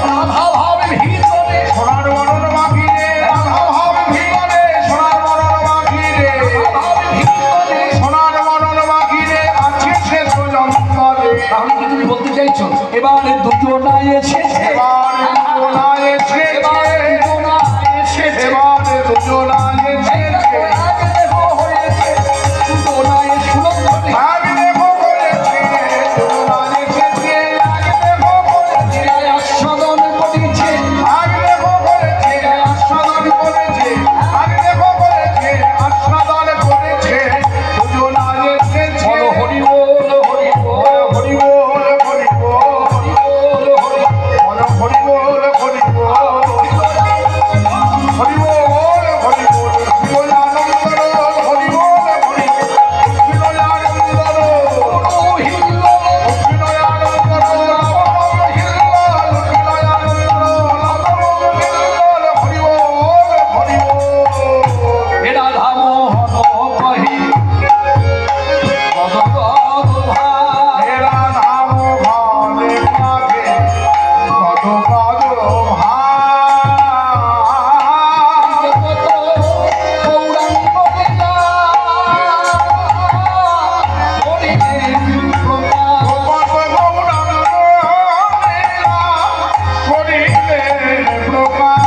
রাধা ভাবে ভিতরে, সোনার বরণ বাহিরে রাধা ভাবে ভিতরে, সোনার বরণ বাহিরে রাধা ভাবে ভিতরে, সোনার বরণ বাহিরে আছে ক্ষেত্র অন্তরে। তাহলে কি তুমি বলতে চাইছো এবারে দুজনা এসেছে, এবারে দুজনা এসেছে, এবারে দুজনা এসেছে, এবারে দুজনা এসেছে, আগে দেখো হয়েছে দুজনা এসেছে, আগে দেখো হয়েছে দুজনা এসেছে, আগে দেখো হয়েছে আস্বাদন করেছে, আগে দেখো হয়েছে আস্বাদন করেছে, আগে দেখো হয়েছে আস্বাদন করেছে দুজনা এসেছে। বলো হরি বল, হরি বল, হরি বল, হরি বল, হরি বল, হরি বল, হরি বল, হরি বল, হরি বল, হরি আনন্দ, হরি বল, হরি বিনয় আনন্দ, বিনয় আনন্দ, বিনয় আনন্দ, হরি বল, হরি বল। এরা ধামোহন কহি পদপদ ভাই, এরা ধাম ভালে মাঝে পদপদ ভাই, গৌরাঙ্গ লীলা করিলেন প্রকাশ, গৌরাঙ্গ লীলা করিলেন প্রকাশ,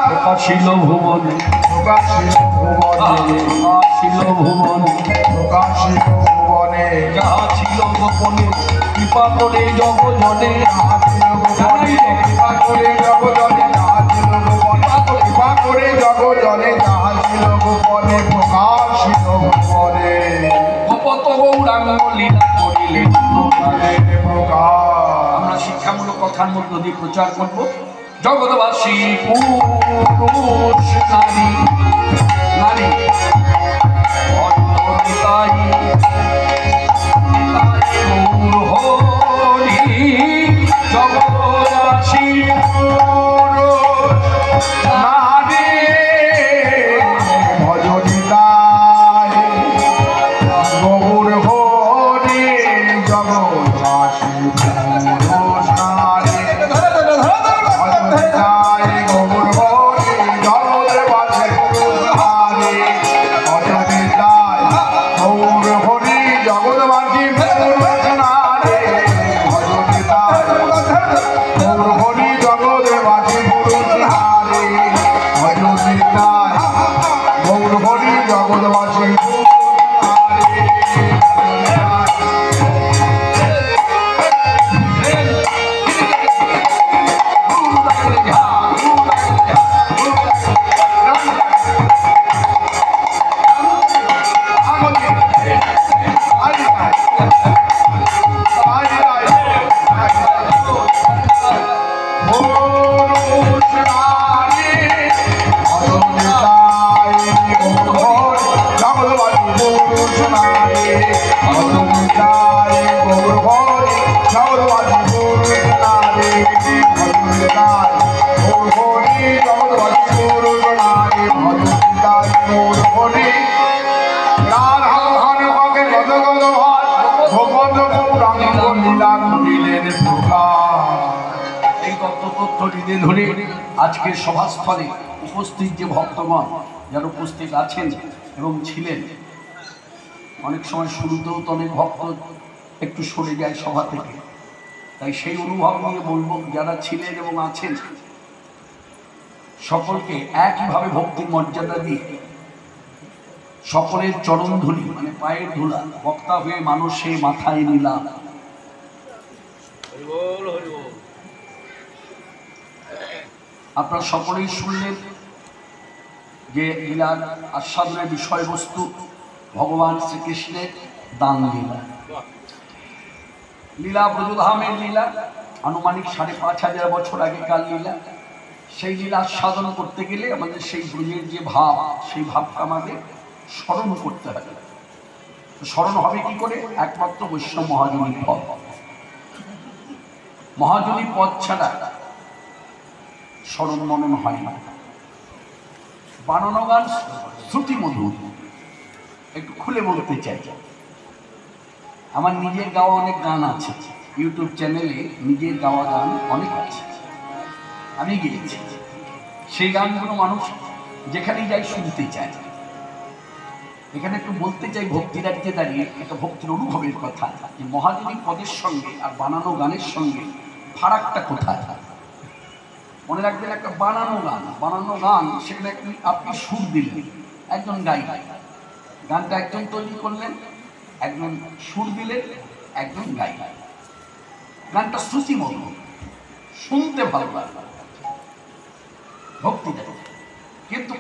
প্রকাশিল ভুবনে, প্রকাশিল ভুবনে, প্রকাশিল ভুবনে, প্রকাশিল ভুবনে, যাহা ছিল গোপনে কৃপা করে জগজনে, যাহা ছিল গোপনে কৃপা করে জগজনে, যাহা ছিল গোপনে কৃপা করে জগজনে, যাহা ছিল গোপনে প্রকাশিল ভুবনে, গোপত গৌরাঙ্গ লীলা করিলেন প্রকাশ। আমরা শিক্ষামূলক কথার মধ্য দিয়ে প্রচার করব জগৎবাসী পুরুষ নারী, নারী অন্নতাই গৌর হরি, জগৎবাসী পুরুষ নারী ভজনিতাই গৌর হরি, জগৎবাসী পুরুষ নারী ভজনিতাই গৌর হরি, জগৎবাসী পুরুষ নারী ভজনিতাই গৌর হরি, আজকের সভাস্থলে উপস্থিত যে ভক্তগণ যারা উপস্থিত আছেন এবং ছিলেন, অনেক সময় শুরুতেও তো অনেক ভক্ত একটু সরে যায় সভা থেকে, তাই সেই অনুভব নিয়ে বলবো যারা ছিলেন এবং আছেন সকলকে একইভাবে ভক্তির মর্যাদা দিয়ে সকলের চরণ ধুলি মানে পায়ের ধুলা বক্তা হয়ে মানুষের মাথায় নিলাম। আপনারা সকলেই শুনলেন যে লীলার আস্বাদনের বিষয়বস্তু ভগবান শ্রীকৃষ্ণের দান লীলা। লীলা ব্রজধামের লীলা, আনুমানিক 5,500 বছর আগেকার লীলা। সেই লীলা আস্বাদন করতে গেলে আমাদের সেই ব্রজের যে ভাব, সেই ভাবটা আমাদের স্মরণ করতে হবে। স্মরণ হবে কি করে? একমাত্র বৈষ্ণব মহাজনী পদ। মহাজনী পদ ছাড়া স্মরণ মনন হয় না। বানানো গান শ্রুতি মধুর, একটু খুলে বলতে চাই। আমার নিজের গাওয়া অনেক গান আছে, ইউটিউব চ্যানেলে নিজের গাওয়া গান অনেক আছে, আমি গেয়েছি। সেই গানগুলো মানুষ যেখানেই যাই শুনতে চায়। এখানে একটু বলতে চাই ভক্তি রাজ্যে দাঁড়িয়ে একটা ভক্তির অনুভবের কথা, যে মহাজনী পদের সঙ্গে আর বানানো গানের সঙ্গে ফারাকটা কোথায়। মনে রাখবেন, একটা বানানো গান সেখানে আপনি সুর দিলেন, একজন গাইলেন, গানটা একজন তৈরি করলেন, একজন সুর দিলেন, একজন গাইলেন। গানটা শ্রুতিমধুর, শুনতে ভালো লাগবে, ভক্তি দেয়। কিন্তু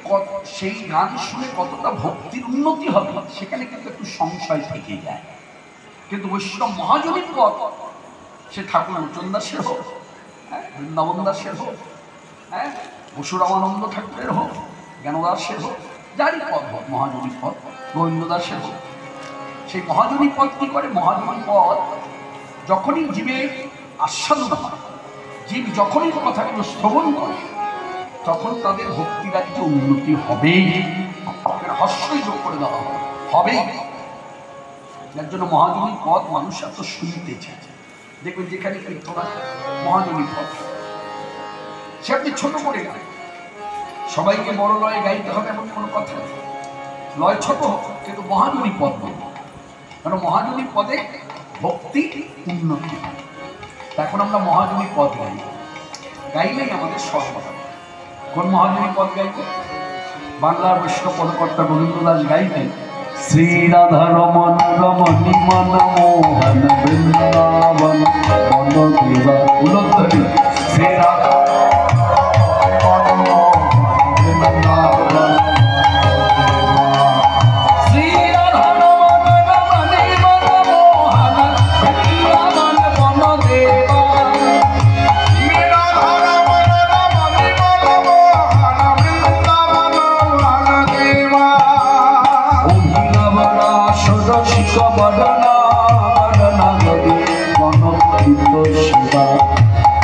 সেই গান শুনে কতটা ভক্তির উন্নতি হবে সেখানে কিন্তু একটু সংশয় থেকে যায়। কিন্তু বৈষ্ণব মহাজনীর পদ, সে ঠাকুর লোচন দাসের হোক, বৃন্দাবন দাসের হোক, বসুরামানন্দ ঠাকুরের হোক, জ্ঞানদাসের হোক, যারই পদ হোক, মহাজনী পদ গোবিন্দ দাসের হোক, সেই মহাজনী পদ কি করে? মহাজনী পদ যখনই জীবের আস্বাদন হয়, জীব যখনই কথাগুলো শ্রবণ করে, তখন তাদের ভক্তি রাজ্যে উন্নতি হবেই, হস্যই যোগ করে দেওয়া হবেই। যার জন্য মহাজনী পদ মানুষ এত শুনতে চায়। দেখবেন যেখানে কীর্তনা মহাজনী পদ, সে আপনি ছোট করে গান, সবাইকে বড় লয়ে গাইতে হবে এমন কোনো কথা নেই। লয় ছোট হোক, কিন্তু মহাজনী পদ নেই, কারণ মহাজনী পদে ভক্তি উন্নতি। এখন আমরা মহাজনী পদ গাইলেই আমাদের সর্বদা। কোন মহাজনী পদ গাইতে? বাংলার বৈষ্ণব পদকর্তা গোবিন্দ দাস গাইতেন, শ্রী রাধা রমন রমণী মন মোহন বৃন্দাবন মন দেবা উলদ্ধরি, শ্রী রাধা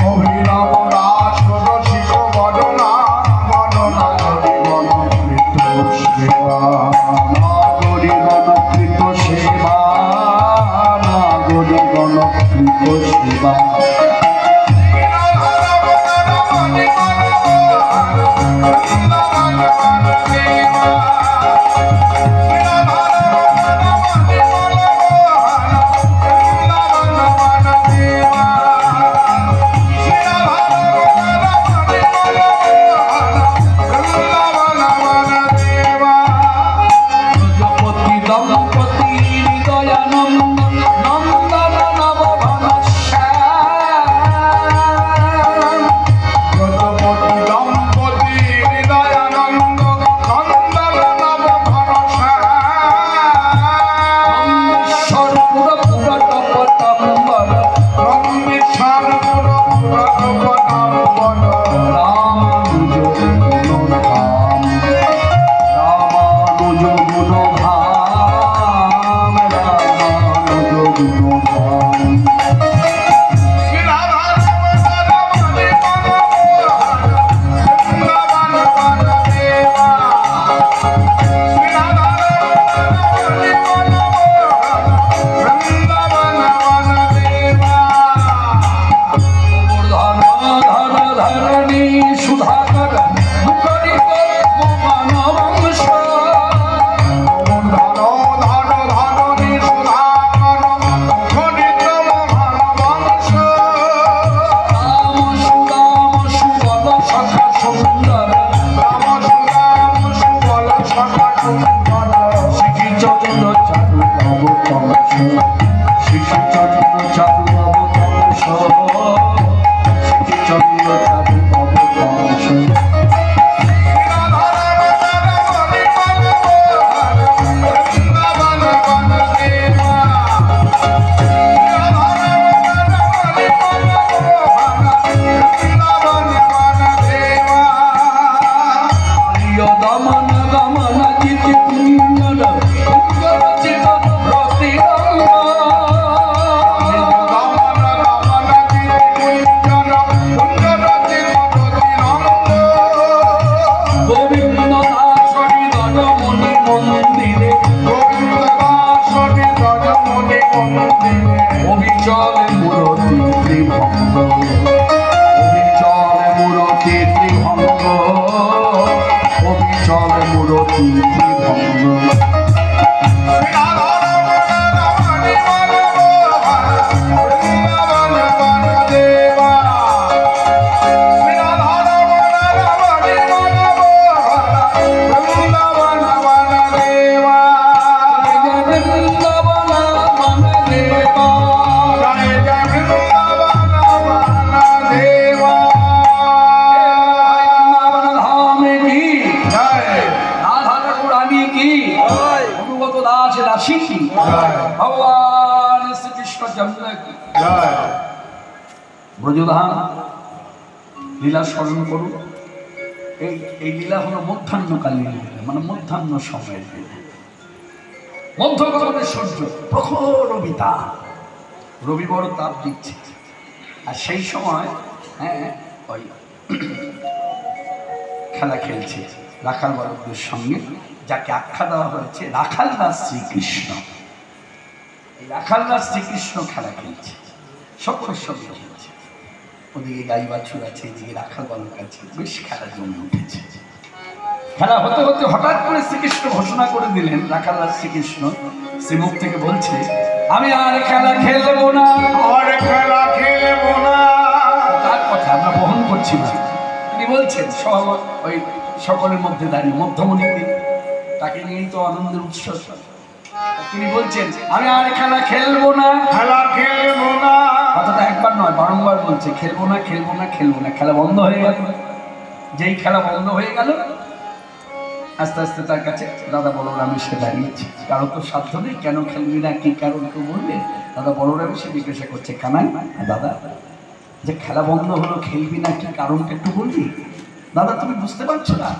অভিনব রাস চাঁদ অবতাংশ চন্দ্র চাঁদ অবতাংশ ব্রজধাম লীলা স্মরণ করুন। এই লীলা হলো মধ্যাহ্নকালীন লীলা, মানে মধ্যাহ্ন সময়ের লীলা। মধ্যগগনের সূর্য প্রখর রবিতা, রবি বড় তাপ দিচ্ছে, আর সেই সময় ওই খেলা খেলছে রাখাল বালকদের সঙ্গে, যাকে আখ্যা দেওয়া হয়েছে রাখালদাস শ্রীকৃষ্ণ। এই রাখালদাস শ্রীকৃষ্ণ খেলা খেলছে, সকলের সঙ্গে খেলছে। ওদিকে গাই বাছুর আছে, এদিকে রাখাল বালক আছে, বেশ খেলা জমে উঠেছে। খেলা হতে হতে হঠাৎ করে শ্রীকৃষ্ণ ঘোষণা করে দিলেন, রাখালদাস শ্রীকৃষ্ণ শ্রীমুখ থেকে বলছে, আমি আর খেলা খেলবো না, আর খেলা খেলবো না। তার কথা আমরা বহন করছি না। তিনি বলছেন ওই সকলের মধ্যে দাঁড়িয়ে মধ্যমণিতে, তাকে নিয়েই তো আনন্দের উৎসব। তিনি বলছেন, আমি আর খেলা খেলবো না, খেলা খেলবো না। কথাটা একবার নয়, বারংবার বলছে, খেলবো না, খেলবো না, খেলবো না। খেলা বন্ধ হয়ে গেল। যেই খেলা বন্ধ হয়ে গেল, আস্তে আস্তে তার কাছে দাদা বলরাম এসে দাঁড়িয়েছে। কারো তো সাধ্য নেই, কেন খেলবি না, কি কারণ কেউ বলবে। দাদা বলরাম এসে জিজ্ঞাসা করছে, কানাই দাদা, যে খেলা বন্ধ হলো, খেলবি না, কি কারণটা একটু বলবি? দাদা তুমি বুঝতে পারছো না,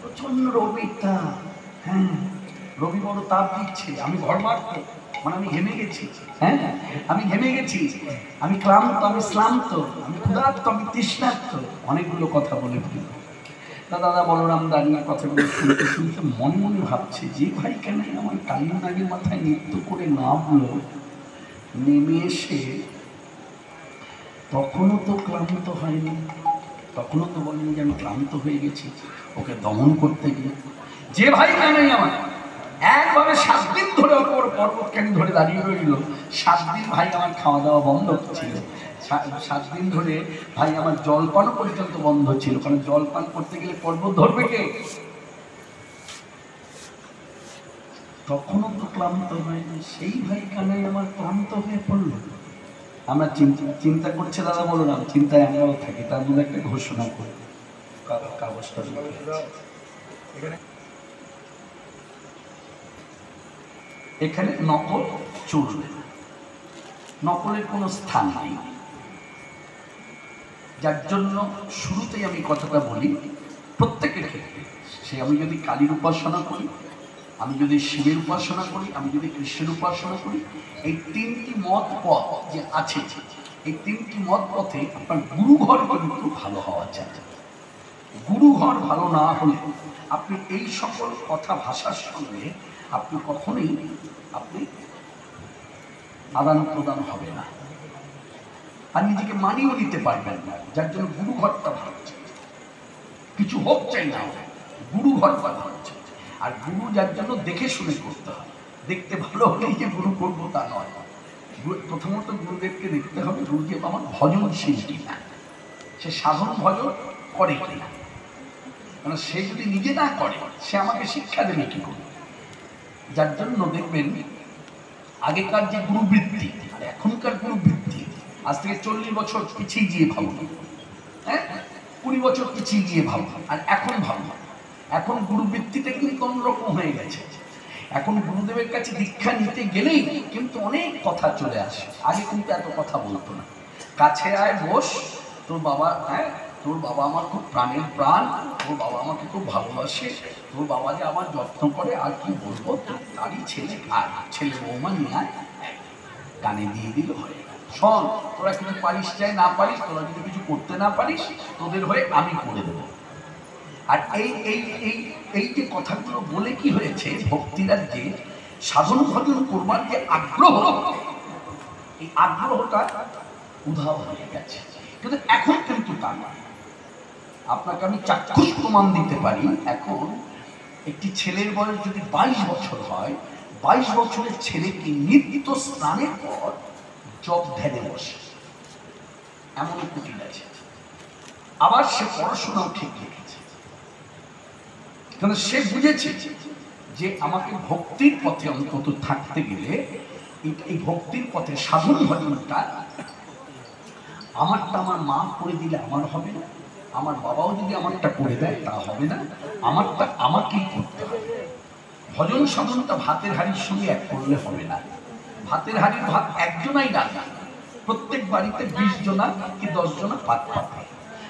প্রচন্ড রবিটা, হ্যাঁ রবি বড় তাপ দিচ্ছে, আমি ঘর মারতো, মানে আমি ঘেমে গেছি, হ্যাঁ আমি ঘেমে গেছি, আমি ক্লান্ত, আমি শ্রান্ত, আমি ক্ষুধার্ত, আমি তৃষ্ণার্ত, অনেকগুলো কথা বলে ফেলি। দাদা বলরাম দাঁড়িয়ে কথাগুলো শুনতে শুনতে মনে মনে ভাবছে, যে ভাই কেন আমার কালিনাগের মাথায় নৃত্য করে নামলো, নেমে এসে তখনও তো ক্লান্ত হয়নি, তখনও তো বলেনি যে আমি ক্লান্ত হয়ে গেছি। ওকে দমন করতে গিয়ে যে ভাই কেনই আমার একভাবে 7 দিন ধরে ওপর পর্বতখানি ধরে দাঁড়িয়ে রইল। 7 দিন ভাই আমার খাওয়া দাওয়া বন্ধ ছিল, 7 দিন ধরে ভাই আমার জলপানও পর্যন্ত বন্ধ ছিল, কারণ জলপান করতে গেলে পর্বত ধরবে কে? তখনও তো ক্লান্ত হয়নি, সেই ভাই কানাই আমার ক্লান্ত হয়ে পড়লো। আমরা চিন্তা করছি দাদা বললাম, চিন্তায় আমরাও থাকি, তার মধ্যে একটা ঘোষণা করি, কাগজটা এখানে নকল চলবে, নকলের কোনো স্থান নেই। যার জন্য শুরুতেই আমি কথাটা বলি, প্রত্যেকের ক্ষেত্রে, সে আমি যদি কালীর উপাসনা করি, আমি যদি শিবের উপাসনা করি, আমি যদি কৃষ্ণের উপাসনা করি, এই 3টি মত পথ যে আছে, এই 3টি মত পথে আপনার গুরুঘর কিন্তু ভালো হওয়া চাই। গুরুঘর ভালো না হলে আপনি এই সকল কথা ভাষার সঙ্গে আপনি কখনোই আদান প্রদান হবে না, আর নিজেকে মানিয়েও নিতে পারবেন না। যার জন্য গুরুঘরটা ভালো চাই, কিছু হোক চাই না, গুরুঘরটা ভালো চাই। আর গুরু যার জন্য দেখে শুনে করতে হয়, দেখতে ভালো হলেই যে গুরু করবো তা নয়। প্রথমত গুরুদেবকে দেখতে হবে, গুরুদেব আমার ভজনশীল কিনা, সে সাধন ভজন করে কিনা। কারণ সে যদি নিজে না করে, সে আমাকে শিক্ষা দেবে কি করে? যার জন্য দেখবেন আগেকার যে গুরুবৃত্তি, এখনকার কোনো বৃদ্ধি আজ থেকে 40 বছর পিছিয়ে গিয়ে ভাবো, হ্যাঁ 20 বছর পিছিয়ে গিয়ে ভাবো, আর এখন ভাবো। এখন গুরুবৃত্তিটা কিন্তু অন্যরকম হয়ে গেছে। এখন গুরুদেবের কাছে দীক্ষা নিতে গেলেই কিন্তু অনেক কথা চলে আসে। আগে কিন্তু এত কথা বলতো না। কাছে আয় বস, তোর বাবা, হ্যাঁ তোর বাবা আমার খুব প্রাণের প্রাণ, তোর বাবা আমাকে খুব ভালোবাসে, তোর বাবা যে আমার যত্ন করে, আর কি বলবো, তারই ছেলে, আর ছেলে বৌমা নিয়ে আয়, কানে দিয়ে দিল হয়। শোন, তোরা কিছু পারিস চাই না পারিস, তোরা যদি কিছু করতে না পারিস, তোদের হয়ে আমি করে দেবো। আর এই এই এই এই যে কথাগুলো বলে কি হয়েছে, ভক্তিরা যে সাধন ভজন করবার যে আগ্রহ, এই আগ্রহটা উধাও হয়ে গেছে। কিন্তু এখন কিন্তু তা না। আপনাকে আমি চাক্ষুষ প্রমাণ দিতে পারি। এখন একটি ছেলের বয়স যদি 22 বছর হয়, 22 বছরের ছেলেকে নিত্য স্নানের পর জপ ধ্যানে বসে, এমন কুটির আছে। আবার সে পড়াশোনাও ঠিক রেখেছে, কারণ সে বুঝেছে যে আমাকে ভক্তির পথে অন্তত থাকতে গেলে এই ভক্তির পথে সাধন ভজনটা আমারটা আমার মা করে দিলে আমার হবে না, আমার বাবাও যদি আমারটা করে দেয় তা হবে না, আমারটা আমাকেই করতে হবে। ভজন সাধনটা ভাতের হাড়ির সঙ্গে এক করলে হবে না। ভাতের হাড়ির ভাত একজনাই রান্না, প্রত্যেক বাড়িতে 20 জনা কি 10 জনা পাত পাবে।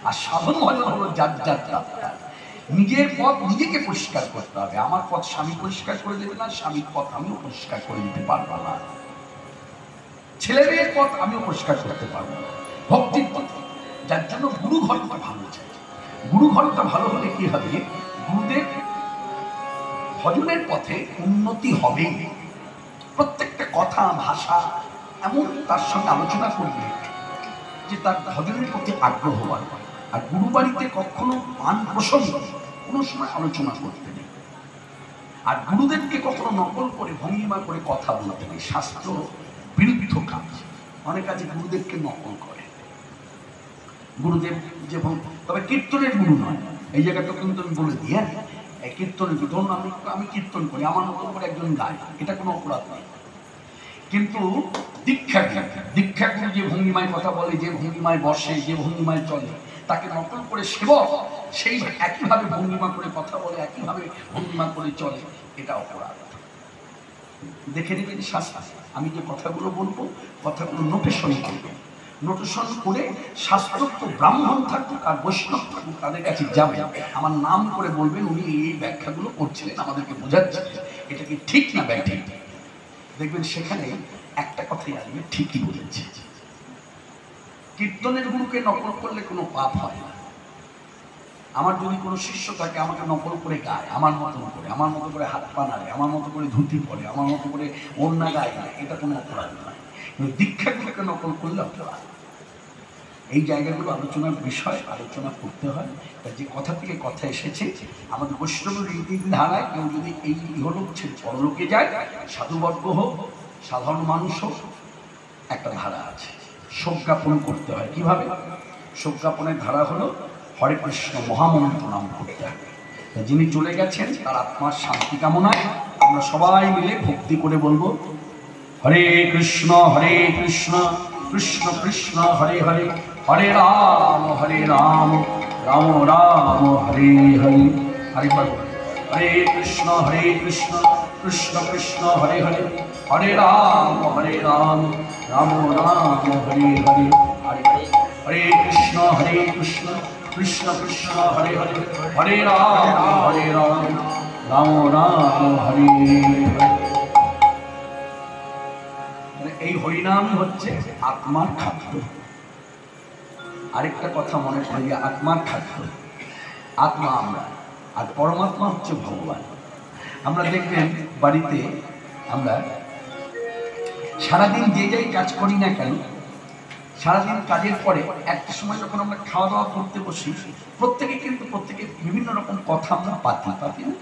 আর সাধন ভজন হলো যার যার যাত্রা। নিজের পথ নিজেকে পরিষ্কার করতে হবে। আমার পথ স্বামী পরিষ্কার করে দেবে না, স্বামীর পথ আমিও পরিষ্কার করে দিতে পারবো না, ছেলে মেয়ের পথ আমিও পরিষ্কার করতে পারবো না। ভক্তির পথ, যার জন্য গুরু ঘরটা ভালো চাই। গুরু ঘরটা ভালো হলে কি হবে, গুরুদেব ভজনের পথে উন্নতি হবে। প্রত্যেকটা কথা ভাষা এমন তার সঙ্গে আলোচনা করবে যে তার ভজনের প্রতি আগ্রহ বাড়বে। আর গুরু বাড়িতে কখনো পান প্রসঙ্গ কোনো সময় আলোচনা করতে নেই। আর গুরুদেবকে কখনো নকল করে ভঙ্গিমা করে কথা বলতে নেই, শাস্ত্র বিরুদ্ধ কাজ। অনেক কাজে গুরুদেবকে নকল করে গুরুদেব, যেমন তবে কীর্তনের গুরু নয়। এই জায়গাটা কিন্তু আমি বলে দিই, হ্যাঁ এই কীর্তনের গুরু, ধরুন আমি কীর্তন করি, আমার মতো করে একজন গায়, এটা কোনো অপরাধ নেই। কিন্তু দীক্ষা গুরু যে ভঙ্গিমায় কথা বলে, যে ভঙ্গিমায় বসে, যে ভঙ্গিমায় চলে, তাকে নকল করে সেবক সেই একইভাবে ভঙ্গিমা করে কথা বলে, একইভাবে ভঙ্গিমা করে চলে, এটা অপরাধ। দেখে নেবেন শাস্ত্র, আমি যে কথাগুলো বলবো কথাগুলো নোটেশন করবেন। নোটেশন করে শাস্ত্রোক্ত ব্রাহ্মণ থাকুক আর বৈষ্ণব থাকুক তাদের কাছে যাবে, আমার নাম করে বলবেন উনি এই ব্যাখ্যাগুলো করছিলেন, আমাদেরকে বোঝাচ্ছিলেন, এটা কি ঠিক না ব্যাখ্যা। দেখবেন সেখানে একটা কথাই আসবে, ঠিকই বলেছে। কীর্তনের গুরুকে নকল করলে কোনো পাপ হয় না। আমার যদি কোনো শিষ্য থাকে আমাকে নকল করে গায়, আমার মতো করে হাত পা নাড়ে, আমার মতো করে ধুতি পরে, আমার মতো করে ওড়না গায়ে, এটা কোনো অপরাধ নয়। কিন্তু দীক্ষাগুলোকে নকল করলে অপরাধ। এই জায়গাগুলো আলোচনার বিষয়, আলোচনা করতে হয়। যে কথা থেকে কথা এসেছে, আমাদের বৈষ্ণবের রীতি ধারায় কেউ যদি এই ইহলোক ছেড়ে পরলোকে যায়, সাধুবর্গ হোক সাধারণ মানুষ হোক, একটা ধারা আছে, শোক জ্ঞাপন করতে হয়। কিভাবে শোক জ্ঞাপনের ধারা হলো হরে কৃষ্ণ মহামন্ত্র নাম করতে হবে। যিনি চলে গেছেন তার আত্মার শান্তি কামনায় আমরা সবাই মিলে ভক্তি করে বলবো, হরে কৃষ্ণ কৃষ্ণ কৃষ্ণ হরে হরে, হরে রাম রাম রাম হরে হরে। আরেকবার, হরে কৃষ্ণ কৃষ্ণ কৃষ্ণ হরে হরে, হরে রাম রাম রাম হরে হরে। হরে কৃষ্ণ কৃষ্ণ কৃষ্ণ হরে হরে, হরে রাম রাম রাম হরে হরে। এই হরিনাম হচ্ছে আত্মার খাদ্য। আরেকটা কথা মনে পড়ে, আত্মার খাদ্য, আত্মা আমরা আর পরমাত্মা হচ্ছে ভগবান। আমরা দেখবেন বাড়িতে আমরা সারাদিন যে যাই কাজ করি না কেন, সারাদিন কাজের পরে একটা সময় যখন আমরা খাওয়া দাওয়া করতে বসি, প্রত্যেকে বিভিন্ন রকম কথা আমরা পাতি না।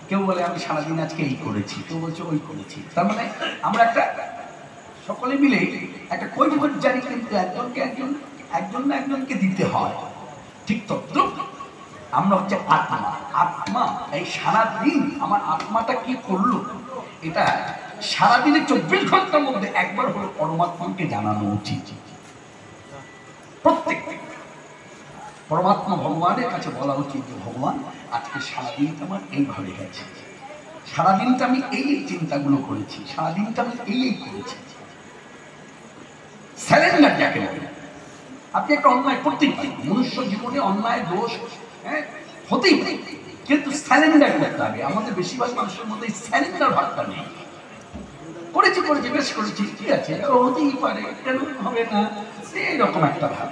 কেউ বলে আমি সারাদিন আজকে এই করেছি, কেউ বলছে ওই করেছি। তার মানে আমরা একটা সকলে মিলে একটা কৈফিয়ত জানি, কিন্তু একজন না একজনকে দিতে হয়। ঠিক তদ্রুপ আমরা হচ্ছে আত্মা। এই সারাদিন আমার আত্মাটা কি করলো, এটা সারাদিনে 24 ঘন্টার মধ্যে একবার হলো পরমাত্মাকে জানানো উচিত। প্রত্যেক পরমাত্মা ভগবানের কাছে বলা উচিত যে ভগবান আজকে সারাদিনটা আমার এইভাবে গেছে, সারাদিনটা আমি এই চিন্তাগুলো করেছি, সারাদিনটা আমি এই করেছি। স্যালেন্ডার যাকে বলে। আপনি একটা অন্যায় করতেই পারেন, মনুষ্য জীবনে অন্যায় দোষ হতেই পারে, কিন্তু স্যালেন্ডার করতে হবে। আমাদের বেশিরভাগ মানুষের মধ্যে স্যালেন্ডার ভাবটা নেই। করেছি বেশ করেছি, ঠিক আছে, হতেই পারে, কেন হবে না, এইরকম একটা ভাব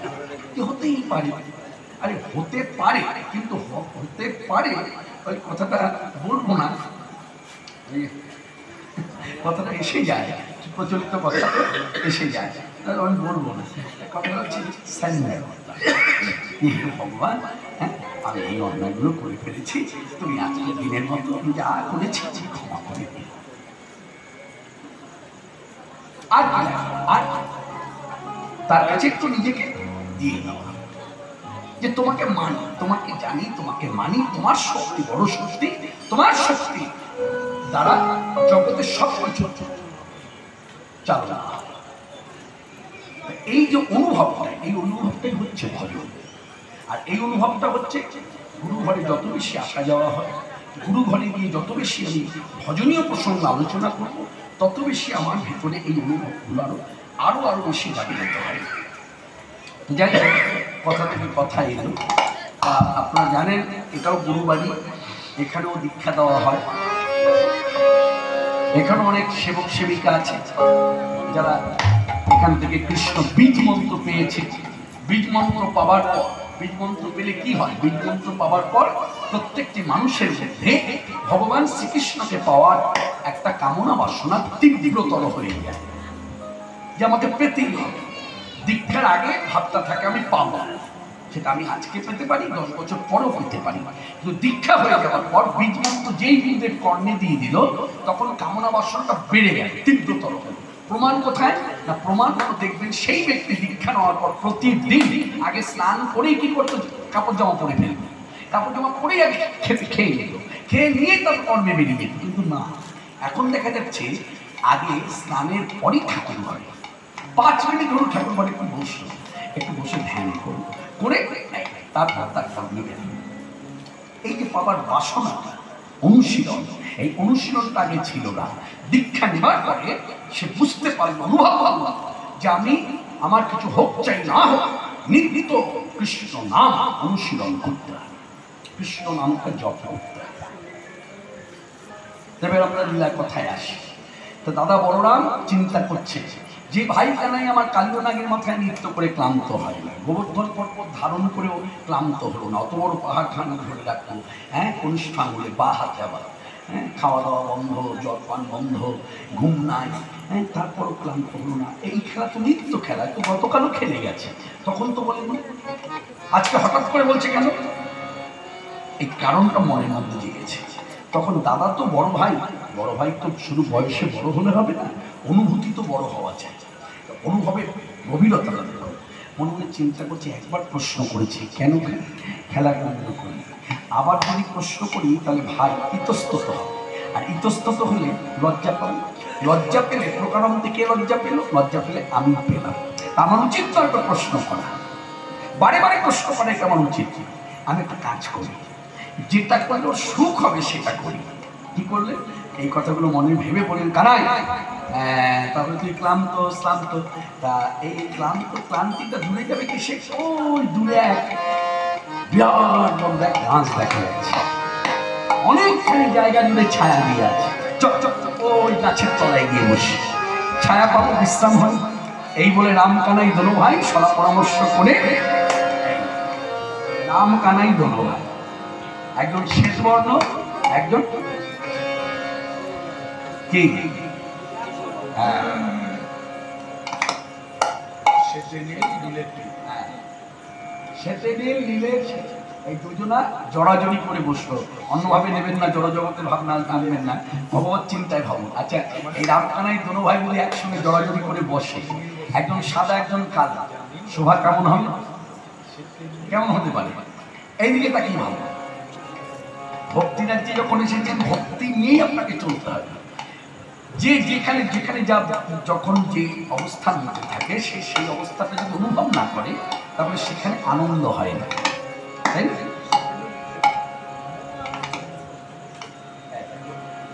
হতেই পারে। আরে হতে পারে, কিন্তু হতে পারে ওই কথাটা বলবো না, কথাটা এসে যায়, প্রচলিত কথা এসে যায়, আমি বলবো না। কথাটা হচ্ছে ভগবান, হ্যাঁ আমি এই অন্যায়গুলো করে ফেলেছি, তুমি আজকে দিনের মতো আমি যা করেছি ক্ষমা করে দিই। আর তার কাছে একটু নিজেকে দিয়ে দেওয়া যে তোমাকে মানি, তোমাকে জানি, তোমাকে মানি, তোমার শক্তি বড় শক্তি, তোমার শক্তি দ্বারা জগতের সব কিছু চালনা। এই যে অনুভবটা, এই অনুভবটাই হচ্ছে ভজন। আর এই অনুভবটা হচ্ছে গুরু ঘরে যত বেশি আসা যাওয়া হয়, গুরু ঘরে গিয়ে যত বেশি আমি ভজনীয় প্রসঙ্গ আলোচনা করব, তত বেশি আমার ভেতরে এই অনুভবগুলো আরো বেশি জাগ্রত হয়। যাই হোক, কথা থেকে কথা এলো। আপনারা জানেন এটাও গুরুবাড়ি, এখানেও দীক্ষা দেওয়া হয়। এখানে অনেক সেবক সেবিকা আছে যারা এখান থেকে কৃষ্ণ বীজ মন্ত্র পেয়েছে। বীজ মন্ত্র পাওয়ার পর, বীজ মন্ত্র পেলে কি হয়, বীজ মন্ত্র পাওয়ার পর প্রত্যেকটি মানুষের মধ্যে ভগবান শ্রীকৃষ্ণকে পাওয়ার একটা কামনা বাসনা তীব্রতর হয়ে যায়, যে আমাকে পেতেই হবে। দীক্ষার আগে ভাবটা থাকে আমি পাবো, সেটা আমি আজকে পেতে পারি, 10 বছর পরেও পেতে পারি, কিন্তু দীক্ষা হয়ে যাওয়ার পর বীজ মন্ত্র যেই বীজের কর্ণে দিয়ে দিল, তখন কামনা বাসনাটা বেড়ে গেল, তীব্রতর হল। প্রমাণ কোথায় না, প্রমাণ দেখবেন সেই ব্যক্তি দীক্ষা নেওয়ার পর প্রতিদিন আগে স্নান করেই কি করতো, কাপড় জামা পরে ফেলবে, কাপড় জামা পরেই আগে খেয়ে নিত, খেয়ে নিয়ে তার কর্মে বেরিয়ে যেত। কিন্তু না, এখন দেখা যাচ্ছে আগে স্নানের পরই ঠাকুর ঘরে 5 মিনিট ধরুন ঠাকুর ঘরে একটু বসে ধ্যান করুন, করে তারপর তার কর্মে বেরিয়ে। এই যে পাবার বাসনাটা, অনুশীলন, এই অনুশীলনটা আগে ছিল না। দীক্ষা নেবার পরে সে বুঝতে পারল, অনুভব করল যে আমি আমার কিছু হোক চাই না হোক, নিত্য কৃষ্ণ নাম অনুশীলন করতে হয়, কৃষ্ণ নামটা জপ করতে হয়। এবার আমরা লীলার কথায় আসি। তো দাদা বলরাম চিন্তা করছে যে ভাই কানাই আমার কালিয়নাগের মাথায় নৃত্য করে ক্লান্ত হয় না, গোবর্ধন পর্বত ধারণ করেও ক্লান্ত হলো না, অত বড় পাহাড় খানা ধরে রাখলো, অনুষ্ঠান হলে বা হাত যাবার, খাওয়া দাওয়া বন্ধ, জলপান বন্ধ, ঘুম নাই, তারপরও ক্লান্ত হলো না। এই খেলা তো নিত্য খেলা, তো গতকালও খেলে গেছে, তখন তো বলেনি, আজকে হঠাৎ করে বলছে কেন? এই কারণটা মনের মধ্যে জেগেছে। তখন দাদা তো বড় ভাই তো শুধু বয়সে বড় হলে হবে না, অনুভূতি তো বড় হওয়া চাই, অনুভবের গভীরতা লাগতে হবে। মনে মনে চিন্তা করছে, একবার প্রশ্ন করেছি কেন খেলা বন্ধ করি, আবার যদি প্রশ্ন করি তাহলে ভাই ইতস্তত হবে, আর ইতস্তত হলে লজ্জা পাবে, লজ্জা পেলে প্রকারান্তে কে লজ্জা পেল, লজ্জা পেলে আমি পেলাম। আমার উচিত তো একটা প্রশ্ন করা, বারে বারে প্রশ্ন করা এটা আমার উচিত। আমি একটা কাজ করি, যেটা করলে সুখ হবে সেটা করি। কি করলে এই কথাগুলো মনে ভেবে বলেন কানাই, তারপরে তুই ক্লান্ত, তা এই ক্লান্তিটা দূরে যাবে কি, সে ওই দূরে এক বিরাট বড় এক ঘাস দেখা যাচ্ছে, অনেকখানি জায়গা জুড়ে ছায়া দিয়ে আছে, ওই গাছের তলায় গিয়ে বসে ছায়া পাবো, বিশ্রাম হয়। এই বলে রাম কানাই দোনো ভাই সলা পরামর্শ করে, রাম কানাই দোনো ভাই, একজন শ্বেতবর্ণ, একজন কি এই দুজনা জড়াজড়ি করে বসলো, অন্যভাবে নেবেন না, জড়জগতের ভাবনা আনবেন না, ভগবত চিন্তায় ভাবুন। আচ্ছা, এই রামকানাই দোনো ভাই বলে একসঙ্গে জড়াজড়ি করে বসে, একজন সাদা একজন কালো, শোভা কেমন হবে, কেমন হতে পারে? এইদিকে তা কি ভাবো, ভক্তি রাজ্যে যখন এসেছেন ভক্তি নিয়েই আপনাকে চলতে হবে। যে যেখানে যেখানে যা যখন যে অবস্থার মধ্যে থাকে সে সেই অবস্থাটা যদি অনুভব না করে তাহলে সেখানে আনন্দ হয় না, তাই না?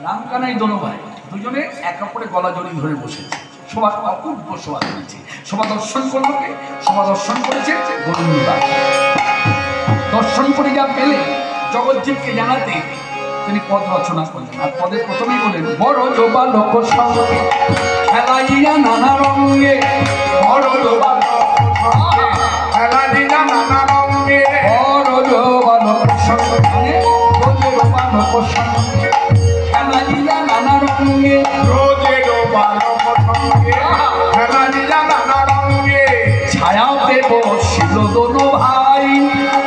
রামকানাই দোনো ভাই দুজনে এক অপরে গলা জড়িয়ে ধরে বসেছে, শোভা অপূর্ব শোভা করেছে। শোভা দর্শন করলো কে? শোভা দর্শন করেছে গোবিন্দদাস। দর্শন করে যা পেলে জগজ্জীবকে জানাতে তিনি পদ রচনা করলেন। আর পদের প্রথমেই বলেন, বড় জোবা লোক সঙ্গে খেলাইয়া নানা রঙে, বড় জোবা খেলাইয়া নানা রঙে, বড় জোবা লোক সঙ্গে, বড় জোবা লোক সঙ্গে খেলাইয়া নানা রঙে, রোজে ডোবা লোক সঙ্গে খেলাইয়া নানা রঙে, ছায়াতে বসিল দোনো ভাই,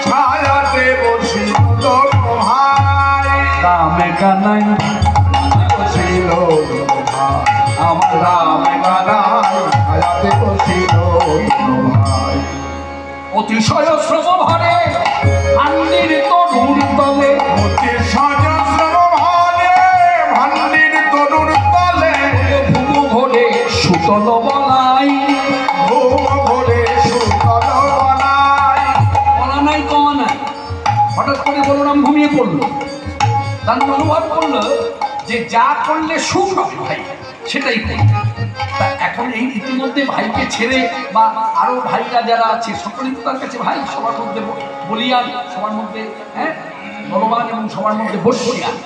ছায়াতে বসিল দোনো ভাই, রামে কানাই বসিল দোনো ভাই, আমার রামে কানাই ছায়াতে বসিল দোনো ভাই, অতিশয় শ্রম ভরে ভান্ডির তরুর তলে, অতিশয় শ্রম ভরে ভান্ডির তরুর তলে, ভূম ঘরে সুতল বলাই, ঘুম ভরে সুতল বলাই, বলা নাই কওয়া নাই। হঠাৎ করে বলরাম ঘুমিয়ে পড়লো, তার অনুভব করলো যে যা করলে সুখ হবে ভাই সেটাই করবে। তা এখন এই ইতিমধ্যে ভাইকে ছেড়ে বা আরো ভাইরা যারা আছে সকলেই তো তার কাছে ভাই, সবার মধ্যে বলিয়ান, সবার মধ্যে বলবান এবং সবার মধ্যে বসিয়ান,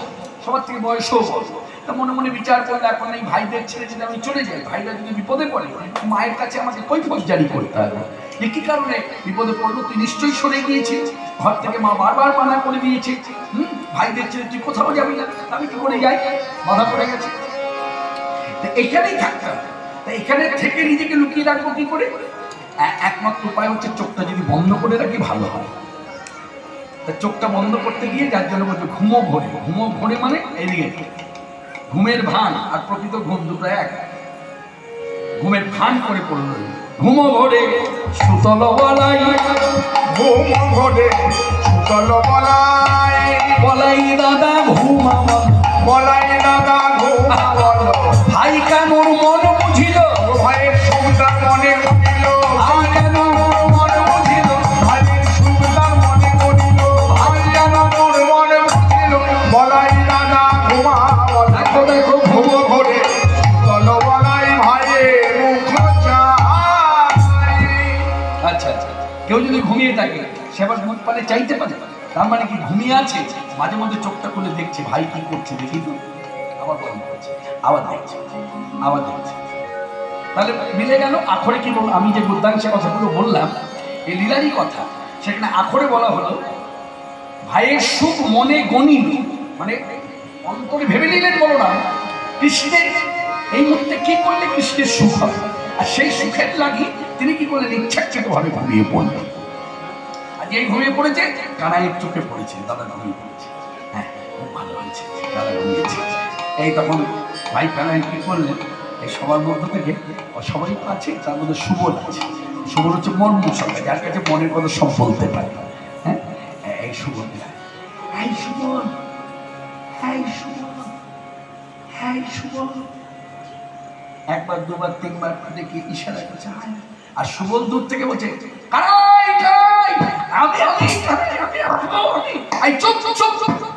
সবার থেকে বয়সও বড়। তা মনে মনে বিচার করলে এখন এই ভাইদের ছেড়ে যদি আমি চলে যাই, ভাইরা যদি বিপদে পড়ে, মায়ের কাছে আমাকে কৈফিয়ত জারি করতে হবে। যে কি কারণে বিপদে পড়লো, তুই নিশ্চয়ই সরে গিয়েছিস, ঘর থেকে মা বারবার মানা করে দিয়েছে, ভাইদের ছেড়ে তুই কোথাও যাবি না, আমি কি করে যাই, বাধা পড়ে গেছে। এখানেই থাকতে হবে। এখানে থেকে নিজেকে লুকিয়ে রাখবো কি করে? একমাত্র উপায় হচ্ছে চোখটা যদি বন্ধ করে রাখি ভালো হয়। চোখটা বন্ধ করতে গিয়ে যার জন্য বলছে ঘুমো ভরে, ঘুমো ভরে মানে এদিকে ঘুমের ভান আর প্রকৃত ঘুম দুটো এক। ঘুমের ভান করে পড়ল, ঘুমো ভরে সুতল বলাই, ঘুম ভরে সুতল বলাই, বলাই দাদা ঘুম আমার, বলাই দাদা ঘুম বলো, ভাই কানুর মন বুঝিল, ভাইয়ের সুখটা মনে করিল, ভাই কানুর মন বুঝিল, ভাইয়ের সুখটা মনে করিল, ভাই কানুর মনে বুঝিল, বলাই দাদা ঘুমা বলো, দেখো দেখো ঘুম ভরে সুতল বলাই, ভাইয়ের মুখ চাই। আচ্ছা আচ্ছা, কেউ যদি ঘুমিয়ে থাকে সে আবার মুখ পানে চাইতে পারে, তার মানে কি ঘুমিয়ে আছে, মাঝে মধ্যে চোখটা খুলে দেখছে ভাই কি করছে, দেখি তো, আবার বন্ধ করছে, আবার দেখছে, আবার দেখছে, তাহলে মিলে গেল। আখরে কি বল, আমি যে বুদ্ধাংশের কথাগুলো বললাম এই লীলারই কথা, সেখানে আখরে বলা হলো ভাইয়ের সুখ মনে গণিল, মানে অন্তরে ভেবে নিলেন বলো না কৃষ্ণের এই মুহূর্তে কি করলে কৃষ্ণের সুখ হবে, আর সেই সুখের লাগি তিনি কি করলেন, ইচ্ছাকৃতভাবে ঘুমিয়ে পড়লেন। আর যে ঘুমিয়ে পড়েছে কানাইয়ের চোখে পড়েছে, দাদা ঘুমিয়ে পড়েছে, হ্যাঁ খুব ভালো হয়েছে, দাদা ঘুমিয়েছে। এই তখন ভাই কানাই কি করলেন, এই সবার মধ্য থেকে সবাই তো আছে, তার মধ্যে সুবল আছে, সুবল হচ্ছে মন মুসলমান, যার কাছে মনের কথা সব বলতে পারে। হ্যাঁ এই সুবল, এই সুবল, এই সুবল, এই সুবল, একবার দুবার তিনবার দেখে ইশারা করছে, আর সুবল দূর থেকে বলছে কানাই কানাই, আমি আমি আমি আমি, এই চুপ চুপ চুপ চুপ,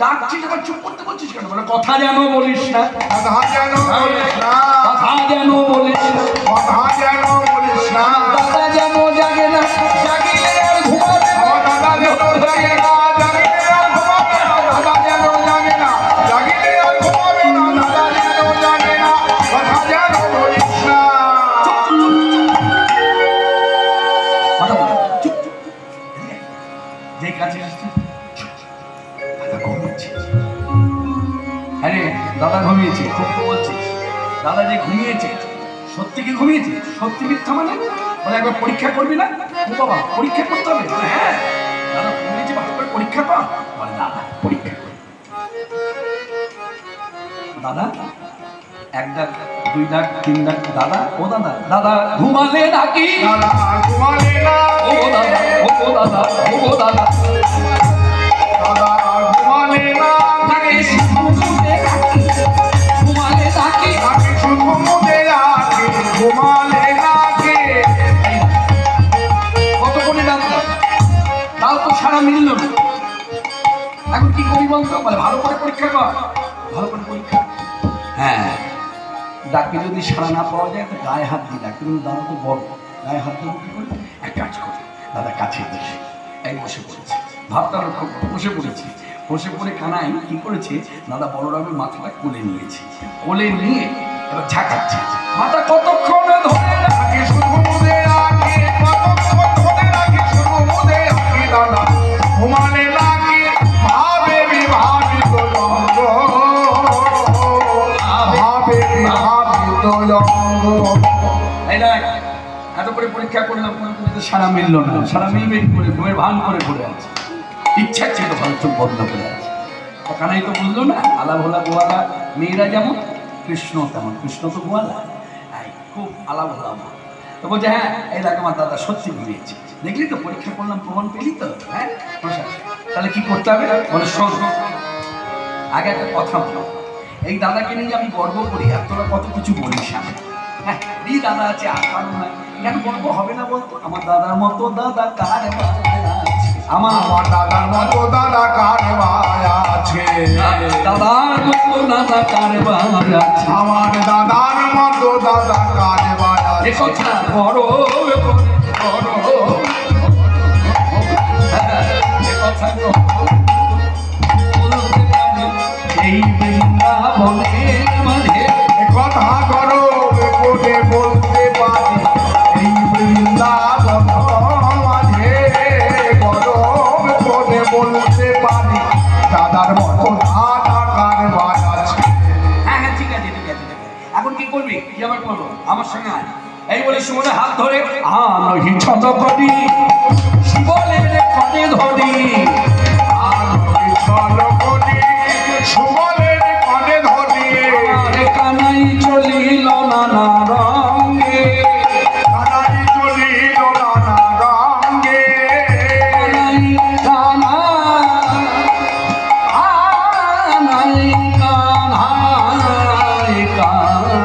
ডাকছিস আবার চুপ করতে বলছিস কেন, বলে কথা যেন বলিস না, কথা যেন বলিস না, কথা যেন বলিস না, কথা যেন বলিস না, দাদা যেন জাগে না, জাগিলে আর ঘুমাবে না, দাদা যেন জাগে না, জাগিলে আর ঘুমাবে না, দাদা যেন জাগে না, জাগিলে আর ঘুমাবে না, দাদা যেন জাগে না, কথা যেন বলিস না। কথা বল, চুপ চুপ, যে কাছে আসছে দাদা ঘুমিয়েছে, আরে দাদা ঘুমিয়েছে, সত্য বলছিস, দাদা যে ঘুমিয়েছে সত্যি কি ঘুমিয়েছে, সত্যি মিথ্যা মানে, বলে একবার পরীক্ষা করবি না, ও বাবা পরীক্ষা করতে হবে, বলে হ্যাঁ দাদা ঘুমিয়েছে, ভালো করে পরীক্ষা কর, বলে দাদা পরীক্ষা কর, দাদা এক ডাক দুই ডাক তিন ডাক, দাদা ও দাদা, দাদা ঘুমালে নাকি, দাদা ঘুমালে না, ও দাদা ও দাদা ও দাদা, দাদা ঘুমালে না, থাকে শিশুতে কি করি বলতো? বলে ভালো করে পরীক্ষা কর, ভালো করে পরীক্ষা। হ্যাঁ, ডাকে যদি সাড়া না পাওয়া যায় তো গায়ে হাত দিয়ে ডাকে, কিন্তু দাদা তো বড়, গায়ে হাত দেবো কি করে? এক কাজ করে, দাদা কাছে বসে, এই বসে পড়েছে, ভাবটা লক্ষ্য করে বসে পড়েছে। বসে পড়ে কানাই কি করেছে, দাদা বলরামের মাথাটা কোলে নিয়েছে, কোলে নিয়ে এবার ঝাঁকাচ্ছে। মাথা কতক্ষণ ধরে রাখে, শুধু মুদে রাখে, কতক্ষণ ধরে রাখে, শুধু মুদে রাখে দাদা, ঘুমালে লাগে ভাবে বিভাবিত অঙ্গ, ভাবে বিভাবিত অঙ্গ। এই দেখ, এত করে পরীক্ষা করলাম, সারা মিলল না, সারা মিলবে কি করে? ঘুমের ভান করে পড়ে আছে, ইচ্ছা ছিল ভালো চোখ বন্ধ করে আছে। কানাই তো বুঝলো না, আলা ভোলা গোয়ালা মেয়েরা যেমন, কৃষ্ণ তেমন। কৃষ্ণ তো গোয়ালা, খুব আলা ভোলা মা। তো বলছে হ্যাঁ, এই দেখ আমার দাদা সত্যি ঘুমিয়েছে, দেখলি তো পরীক্ষা করলাম, প্রমাণ পেলি তো? হ্যাঁ, তাহলে কি করতে হবে? বলে শোন, আগে একটা কথা বলো, এই দাদাকে নিয়ে আমি গর্ব করি, আর তোরা কত কিছু বলিস। হ্যাঁ, এই দাদা আছে, আর কারণ নয়, কেন গর্ব হবে না বলতো? আমার দাদার মতো দাদা কার আমার দাদার মতো দাদা কার আছে, দাদার মতো দাদা কার আছে, আমার দাদার মতো দাদা কার আছে। কথা বড় এই বৃন্দাবনের মাঝে কথা করো করে বলতে পারি, এই বৃন্দাবন মাঝে গরম করে বলতে পারি, দাদার মতো দাদা কার আছে। হ্যাঁ হ্যাঁ, ঠিক আছে ঠিক আছে। এখন কি করবি? কি আবার করবো? আমার সঙ্গে আয়। এই বলে সুমনে হাত ধরে আনহি ছত করি, শিবলের কনে ধরি, আনহি ছত করি, সুবলের কনে ধরি, কানাই চলিল নানা রঙে, কানাই চলিল নানা রঙে, কানাই কানাই কানাই কানাই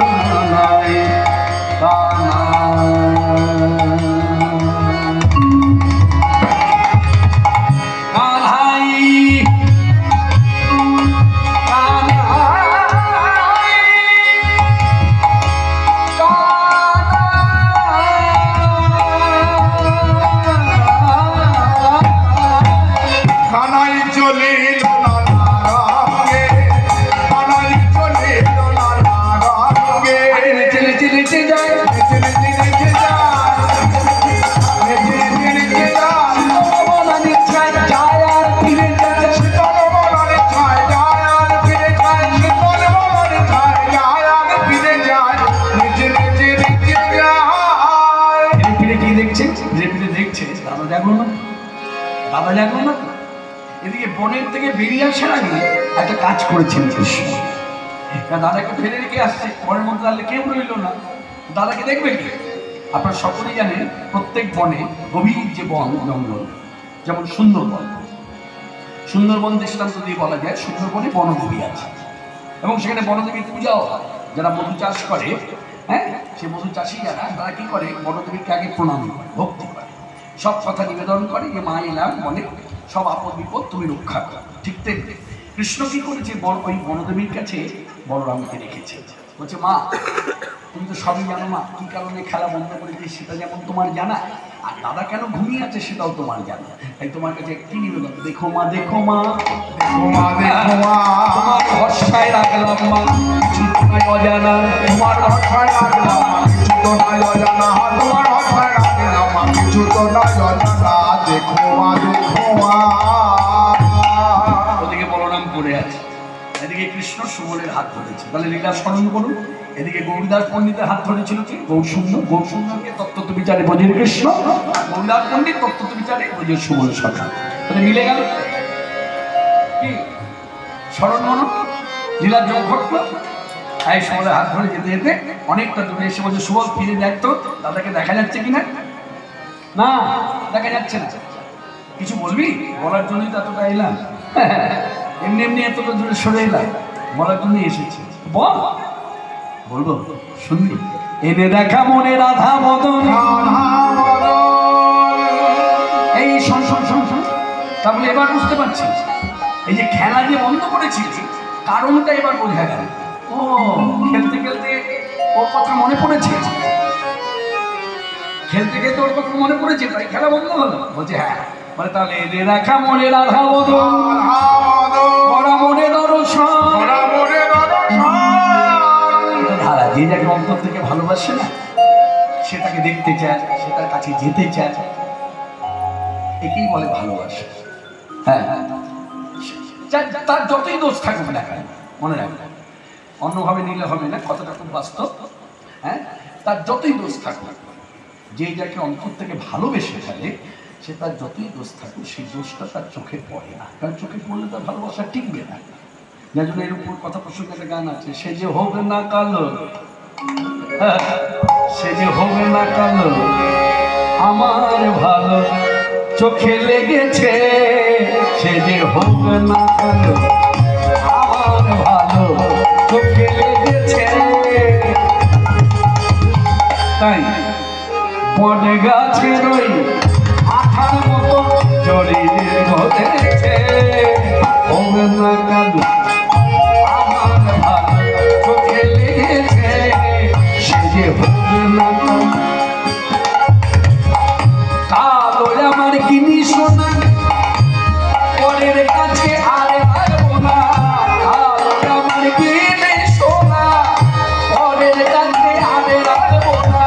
দাদা জানলো না। এদিকে বনের থেকে বেরিয়ে আসার আগে একটা কাজ করেছেন কৃষ্ণ, দাদাকে ফেলে রেখে আসছে, বনের মধ্যে দাঁড়ালে কেউ রইল না, দাদাকে দেখবে কি? আপনারা সকলেই জানেন প্রত্যেক বনে গভীর যে বন জঙ্গল, যেমন সুন্দরবন, সুন্দরবন দৃষ্টান্ত দিয়ে বলা যায়, সুন্দরবনে বনদেবী আছে এবং সেখানে বনদেবীর পূজাও হয়। যারা মধু চাষ করে, হ্যাঁ, সে মধু চাষি যারা, তারা কি করে? বনদেবীকে আগে প্রণাম করে, ভক্তি করে, সব কথা নিবেদন করে যে মা এলাম বলে, সব আপদ বিপদ তুমি রক্ষা করো। ঠিক তেমনি কৃষ্ণ কি করেছে? ওই বনদেবীর কাছে বলরামকে রেখেছে, বলছে মা তুমি তো সবই জানো মা, কি কারণে খেলা বন্ধ করেছি সেটা যেমন তোমার জানা, আর দাদা কেন ঘুমিয়ে আছে সেটাও তোমার জানা, তাই তোমার কাছে কি নিবেদন? দেখো মা, দেখো মা, দেখো মা, দেখো মা, তোমার ভরসায় রাখলাম মা, কিছু তো নাই অজানা, তোমার ভরসায় রাখলাম মা, কিছু তো নাই অজানা, তোমার ভরসায় রাখলাম মা, কিছু তো নাই অজানা, দেখো মা, দেখো মা। ওদিকে বলরাম পড়ে আছে, এদিকে কৃষ্ণ সুবলের হাত ধরেছে, তাহলে লীলা স্মরণ করুন। এদিকে গৌরদাস পণ্ডিতের হাত ধরেছিল কি? গৌরসুন্দর, গৌরসুন্দরকে তত্ত্ব বিচারে বোঝেন কৃষ্ণ, গৌরদাস পণ্ডিত তত্ত্ব বিচারে বোঝেন সুবল সখা, তাহলে মিলে গেল কি? স্মরণ মনো লীলার যোগ ঘটল। এই সুবলের হাত ধরে যেতে যেতে অনেকটা দূরে এসে বলছে, সুবল ফিরে দেখতো দাদাকে দেখা যাচ্ছে কিনা? না, দেখা যাচ্ছে না। কিছু বলবি? বলার জন্যই তো এতটা এলাম, এমনি এমনি এতটা দূরে সরে এলাম, বলার জন্যই এসেছি, বল। বলবো, শুনবি? এনে দেখা মনে রাধা মদন, এই শোন শোন শোন শোন, তাহলে এবার বুঝতে পারছিস এই যে খেলা যে বন্ধ করেছি কারণটা এবার বোঝা গেল। ও খেলতে খেলতে ওর কথা মনে পড়েছে, খেলতে খেলতে ওর কথা মনে পড়েছে, তাই খেলা বন্ধ হলো। বলছে হ্যাঁ, বলে তাহলে এদের রাখা মনে রাধা বদন করা মনে দর্শন। ধারা যে যাকে অন্তর থেকে ভালোবাসে না, সেটাকে দেখতে চায়, সেটার কাছে যেতে চায়, একেই বলে ভালোবাসা। হ্যাঁ, তার যতই দোষ থাকুক না কেন, মনে রাখবেন, অন্যভাবে নিলে হবে না, কথাটা খুব বাস্তব। হ্যাঁ, তার যতই দোষ থাকুক, যে যাকে অন্তর থেকে ভালোবেসে ফেলে, সে তার যতই দোষ থাকুক, সেই দোষটা তার চোখে পড়ে না, কারণ চোখে পড়লে তার ভালোবাসা টিকবে না। যার জন্য এর উপর কথা প্রসঙ্গে একটা গান আছে, সে যে হবে না কালো, সে যে হবে না কালো, আমার ভালো চোখে লেগেছে, সে যে হবে না কালো, আমার ভালো চোখে লেগেছে। তাই বট গাছের ওই আঠার মতো জড়িয়ে ধরেছে, হবে না কালো, আমার ভালো চোখে লেগেছে, সে যে হবে না কালো। কালো আমার কিনি সোনা, পরের কাছে আর আসবো না, কালো আমার কিনি সোনা, পরের কাছে আর আসবো না,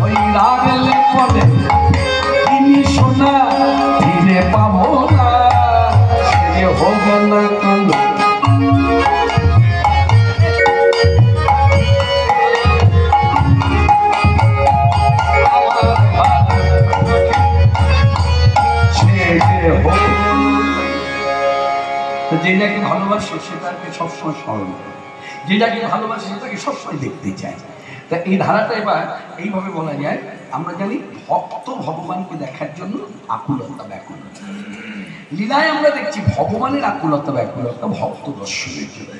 ওই রাগলে পরে কিনি সোনা ফিরে পাবো না, সে যে হবে না কালো। যে যাকে ভালোবাসে সেটাকে সবসময় স্মরণ করে, যে যাকে ভালোবাসে সেটাকে সবসময় দেখতে চায়। তা এই ধারাটা এবার এইভাবে বলা যায়, আমরা জানি ভক্ত ভগবানকে দেখার জন্য আকুলতা ব্যাকুলতা। লীলায় আমরা দেখছি ভগবানের আকুলতা ব্যাকুলতা ভক্ত দর্শনের জন্য,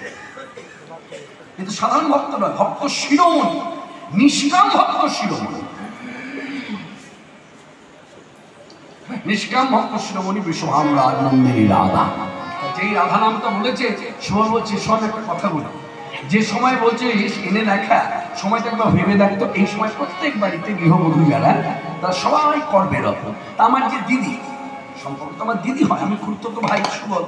কিন্তু সাধারণ ভক্ত নয়, ভক্ত শিরোমণি, নিষ্কাম ভক্ত শিরোমণি, নিষ্কাম ভক্ত শিরোমণি বিশ্বভাম রাজনন্দিনী রাধা। যেই রাধা নামটা বলেছে, শোন বলছে, শোন একটা কথা বলি, যে সময় বলছে এনে দেখা, সময়টা একবার ভেবে দেখতো, এই সময় প্রত্যেক বাড়িতে গৃহবধূ যারা, তারা সবাই কর্মেরত। তা আমার যে দিদি, সম্পর্ক তো আমার দিদি হয়, আমি খুঁড়তো ভাই সুবোধ,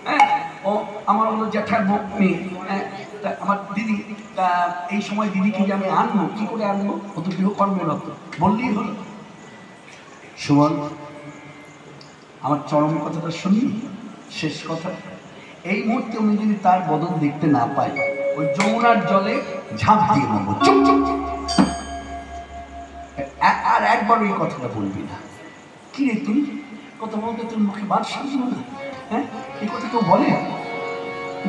হ্যাঁ, ও আমার হলো জ্যাঠার মেয়ে, হ্যাঁ, তা আমার দিদি, তা এই সময় দিদিকে যে আমি আনবো, কি করে আনবো, ও তো গৃহকর্মেরত, বললেই হলো। সুবোধ, আমার চরম কথাটা শুনি, শেষ কথা, এই মুহূর্তে উনি যদি তার বদন দেখতে না পাই, ওই যমুনার জলে ঝাঁপ দিয়ে নেবো, চুপ চুপ, আর একবার ওই কথাটা বলবি না। কি রে তুই কথা বলতে, তোর মুখে বাদ সামনে না, হ্যাঁ, এই কথা কেউ বলে?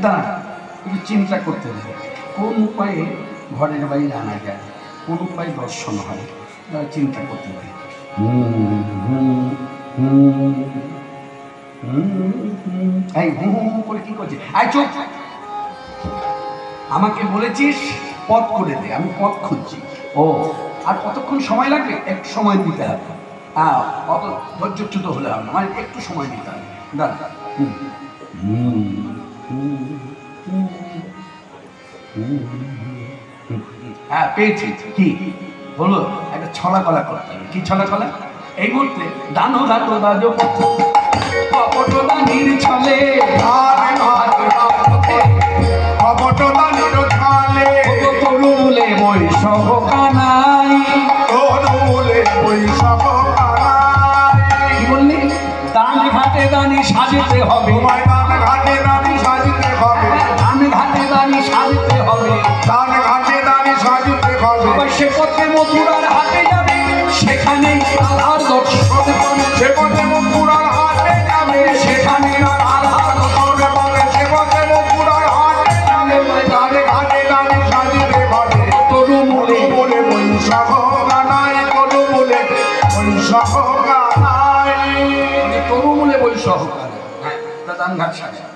দাঁড়া, একটু চিন্তা করতে হবে, কোন উপায়ে ঘরের বাইরে আনা যায়, কোন উপায়ে দর্শন হয়, চিন্তা করতে হবে। এই হুম করে কি করছিস? আয় চোখ, আমাকে বলেছিস পথ করে দে, আমি পথ খুঁজছি। ও, আর কতক্ষণ সময় লাগবে? একটু সময় দিতে হবে, হ্যাঁ, অত ধৈর্যচ্যুত হলে হবে না, মানে একটু সময় দিতে হবে। দাঁড়া, হ্যাঁ পেয়েছি, কি বলো? একটা ছলা কলা করতে হবে। কি ছলা কলা? এই মুহূর্তে দানো ঘাট রাজ কপটদানির ছলে, কপটদানির ছলে, তরুমূলে বৈষব কানাই, তরুমূলে বৈষব কানাই। কি বললি? দান ঘাটে দানি সাজিতে হবে, দান ঘাটে দানি সাজিতে হবে, দান ঘাটে দানি সাজিতে হবে, দান ঘাটে দানি সাজিতে হবে। সে পথে মথুরার হাটে যাবে, সেখানে আধার দর্শন পাবে, সে পথে মথুরার হাটে যাবে, সেখানে আধার দর্শন পাবে, সে পথে মথুরার হাটে যাবে, দান ঘাটে দানি সাজিতে হবে। তরুমূলে বলে বৈশাখ গানাই, তরুমূলে বৈশাখ গানাই, তরুমূলে বৈষব কানাই। হ্যাঁ, তা দান ঘাট সাজা,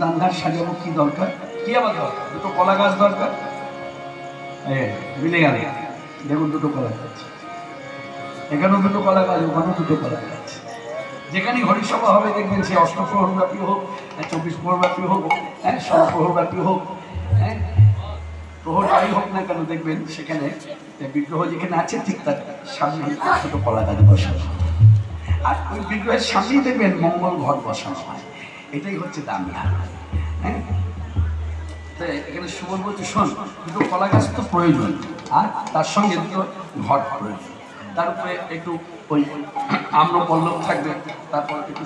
দান ঘাট সাজাবো কি দরকার? কি আবার দরকার? দুটো কলা গাছ দরকার। মিলে গেল, দেখুন দুটো কলা গাছ, এখানেও দুটো কলা গাছ, ওখানেও দুটো কলা গাছ, যেখানে হরিসভা হবে দেখবেন সে অষ্টপ্রহরব্যাপী হোক, 24 প্রহরব্যাপী হোক, সপ্রহরব্যাপী হোক, প্রহর যাই হোক না কেন, দেখবেন সেখানে বিগ্রহ যেখানে আছে ঠিক তার সামনে ছোট কলা গাছ বসানো, আর ওই বিগ্রহের সামনেই দেখবেন মঙ্গল ঘট বসানো হয়। এটাই হচ্ছে দাঙ্গা। হ্যাঁ, তো এখানে সুমন বলছে, শোন, দুটো কলা গাছ তো প্রয়োজন, আর তার সঙ্গে দুটো ঘট প্রয়োজন, তার উপরে একটু ওই আম্র পল্লব থাকবে, তারপর একটু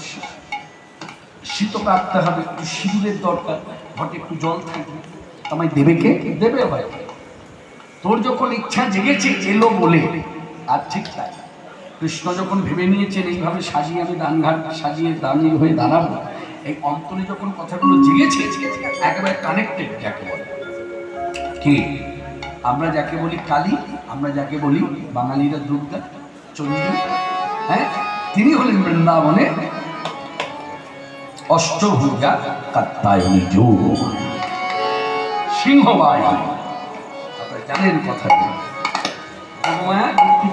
শীতক আঁকতে হবে, একটু সিঁদুরের দরকার, ঘটে একটু জল থাকবে। আমায় দেবে কে? দেবে ভাই, তোর যখন ইচ্ছা জেগেছে এলো বলে। আর ঠিক তাই, কৃষ্ণ যখন ভেবে নিয়েছেন এইভাবে সাজিয়ে আমি দানঘাট সাজিয়ে দানি হয়ে দাঁড়াবো, এই অন্তরে যখন কথাগুলো জেগেছে একেবারে কানেক্টেড। যাকে বলে কি, আমরা যাকে বলি কালী, আমরা যাকে বলি বাঙালিরা দুর্গা, চণ্ডী, হ্যাঁ, তিনি হলেন বৃন্দাবনে অষ্টভুজা কাত্যায়নী সিংহবাই। আপনারা জানেন কথা,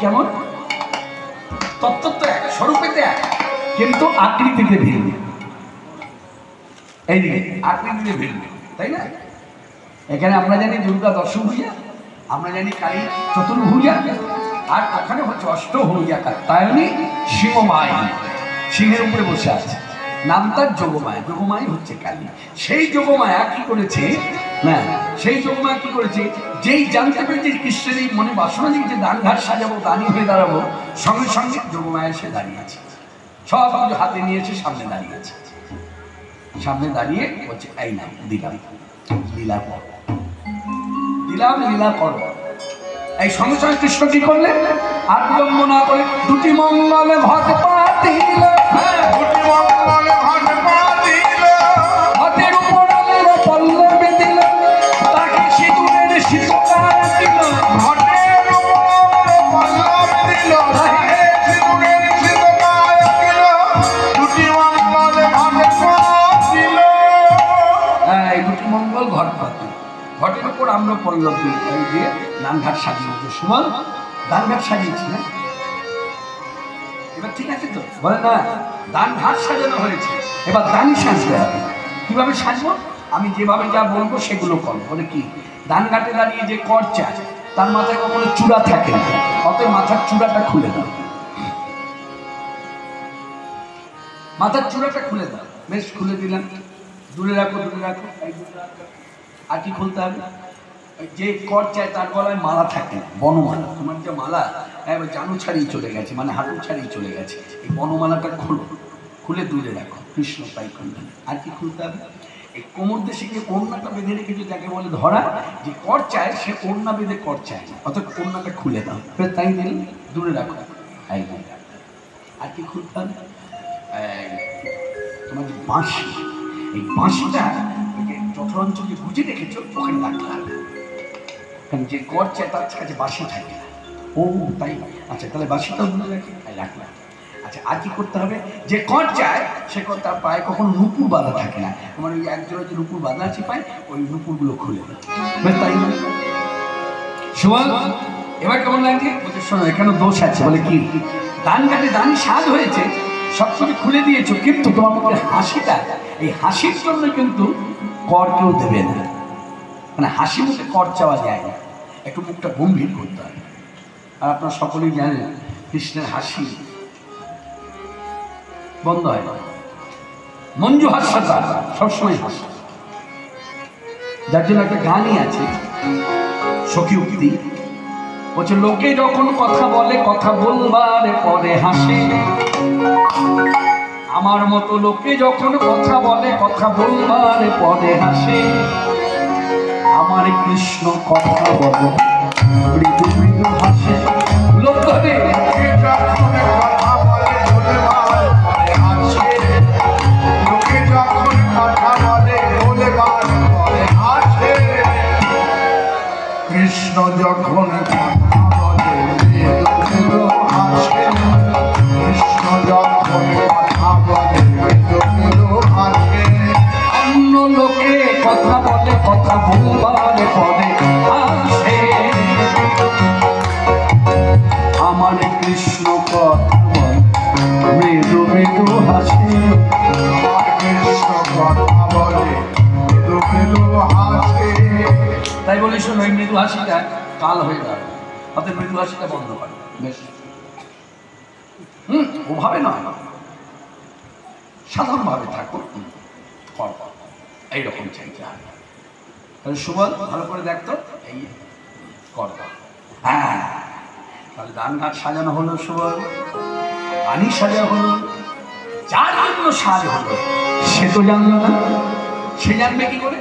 কেমন তত্ত্ব তো এক, স্বরূপেতে এক, কিন্তু আকৃতিতে ভিন্ন। এইদিকে আকৃতিতে ভিন্ন, তাই না? এখানে আমরা জানি দুর্গা দশভুজা, আমরা জানি কালী চতুর্ভুজা, আর ওখানে হচ্ছে অষ্টভুজা কাত্যায়নী সিংহমায়, সিংহের উপরে বসে আছে। নাম তার যোগমায়া, যোগমায় হচ্ছে কালী। সেই যোগমায়া কি করেছে না, সেই যোগমায়া কি করেছে, যেই জানতে পেরেছে কৃষ্ণের এই মনে বাসনা যে দানঘাট সাজাবো, দানি হয়ে দাঁড়াবো, সঙ্গে সঙ্গে যোগমায়া এসে দাঁড়িয়েছে, সব কিছু হাতে নিয়েছে, সামনে দাঁড়িয়েছে, সামনে দাঁড়িয়ে বলছে, এই না দিলাম, লীলা কর, দিলাম, লীলা কর। এই সঙ্গে সঙ্গে কৃষ্ণ কি করলেন, আর বিলম্ব না করে দুটি মঙ্গলে ঘট পাতিল, দুটি মঙ্গলে ঘট পাতিল, ঘটের উপর আলোর পল্লব দিল, তাকে সিঁদুরের শীতকার দিল, ঘটের উপর পল্লব দিল, তাকে সিঁদুরের শীতকার দিল, দুটি মঙ্গলে ঘট পাতিল। এই দুটি মঙ্গল ঘট পাতিল, ঘটের উপর আমরা পল্লব দিয়ে দানঘাট সাজিয়েছে। সুমন দানঘাট সাজিয়েছি না, এবার ঠিক আছে তো? বলে না, দানঘাট সাজানো হয়েছে, এবার দানি সাজতে হবে। কিভাবে সাজবো? আমি যেভাবে যা বলবো সেগুলো করবো। বলে কি, দানঘাটে দাঁড়িয়ে যে কর চায় তার মাথায় কখনো চূড়া থাকে না, অতএব মাথার চূড়াটা খুলে দাও, মাথার চূড়াটা খুলে দাও। বেশ, খুলে দিলাম, দূরে রাখো, দূরে রাখো, আর কি খুলতে হবে? যে কর চায় তার গলায় মালা থাকে, বনমালা। তোমার যে মালা এবার জানু ছাড়িয়ে চলে গেছে, মানে হাঁটু ছাড়িয়ে চলে গেছে, এই বনমালাটা খোলো, খুলে দূরে রাখো, কৃষ্ণ তাই করলেন। আর কি খুলতে হবে? এই কোমর দেশে গিয়ে ওড়নাটা বেঁধে রেখেছে, যাকে বলে ধরা, যে কর চায় সে ওড়না বেঁধে কর চায় না, অর্থাৎ ওড়নাটা খুলে দাও, তাই দিলে দূরে রাখো। আর কি খুলতে হবে? তোমার যে বাঁশি, এই বাঁশিটা যথাঞ্চলে গুজে রেখেছো, ওখানে রাখতে হবে, কারণ যে কর চায় তার কাছে বাঁশি থাকে না। ও তাই, আচ্ছা, তাহলে বাঁশিটাও মনে রাখি, তাই রাখলাম। আচ্ছা, আর কি করতে হবে? যে কর চায় সে কর তার পায়ে কখনো নুপুর বাঁধা থাকে না, তোমার ওই একজনের যে নুপুর বাঁধা আছে পায়, ওই নুপুরগুলো খুলে দেয়, তাই না? সুমন এবার কেমন লাগছে? বলছে, শোনো, এখানে দোষ আছে। বলে কি? দানঘাটে দানি সাজ হয়েছে, সব কিছু খুলে দিয়েছো, কিন্তু তোমার মধ্যে হাসিটা, এই হাসির জন্য কিন্তু কর কেউ দেবে না, মানে হাসি মুখে কর চাওয়া যায় না, একটু মুখটা গম্ভীর করতে হয়। আর আপনারা সকলেই জানেন কৃষ্ণের হাসি বন্ধ হয় না, মঞ্জু হাস্যতা, সবসময় হাসি। যার জন্য একটা গানই আছে, সখী উক্তি, বলছে, লোকে যখন কথা বলে কথা বলবার পরে হাসে, আমার মতো লোকে যখন কথা বলে কথা বলবার পরে হাসে, আমার কৃষ্ণ কথা বলে মৃদু মৃদু হাসে। লোক ধরে কথা বলে বলবার পরে হাসে, লোকে যখন কথা বলে বলবার পরে হাসে, কৃষ্ণ যখন কথা বলে মৃদু মৃদু হাসে, কৃষ্ণ যখন কথা বলে মৃদু মৃদু হাসে। অন্য লোকে কথা বলে কথা বলবার পরে হাসে, আমার কৃষ্ণ কথা বলে মৃদু মৃদু মৃদু হাসিটা কাল হয়ে যাবে, অর্থাৎ মৃদু হাসিটা বন্ধ করে। বেশ, ওভাবে নয়, সাধারণভাবে থাকো, কর, এইরকম চাইতে হবে। তাহলে সুবল ভালো করে দেখতো, এই কর, হ্যাঁ। তাহলে দান ঘাট সাজানো হলো, সুবল পানি সাজা হলো, যার জন্য সাজ হলো সে তো জানলো না, সে জানবে কি করে?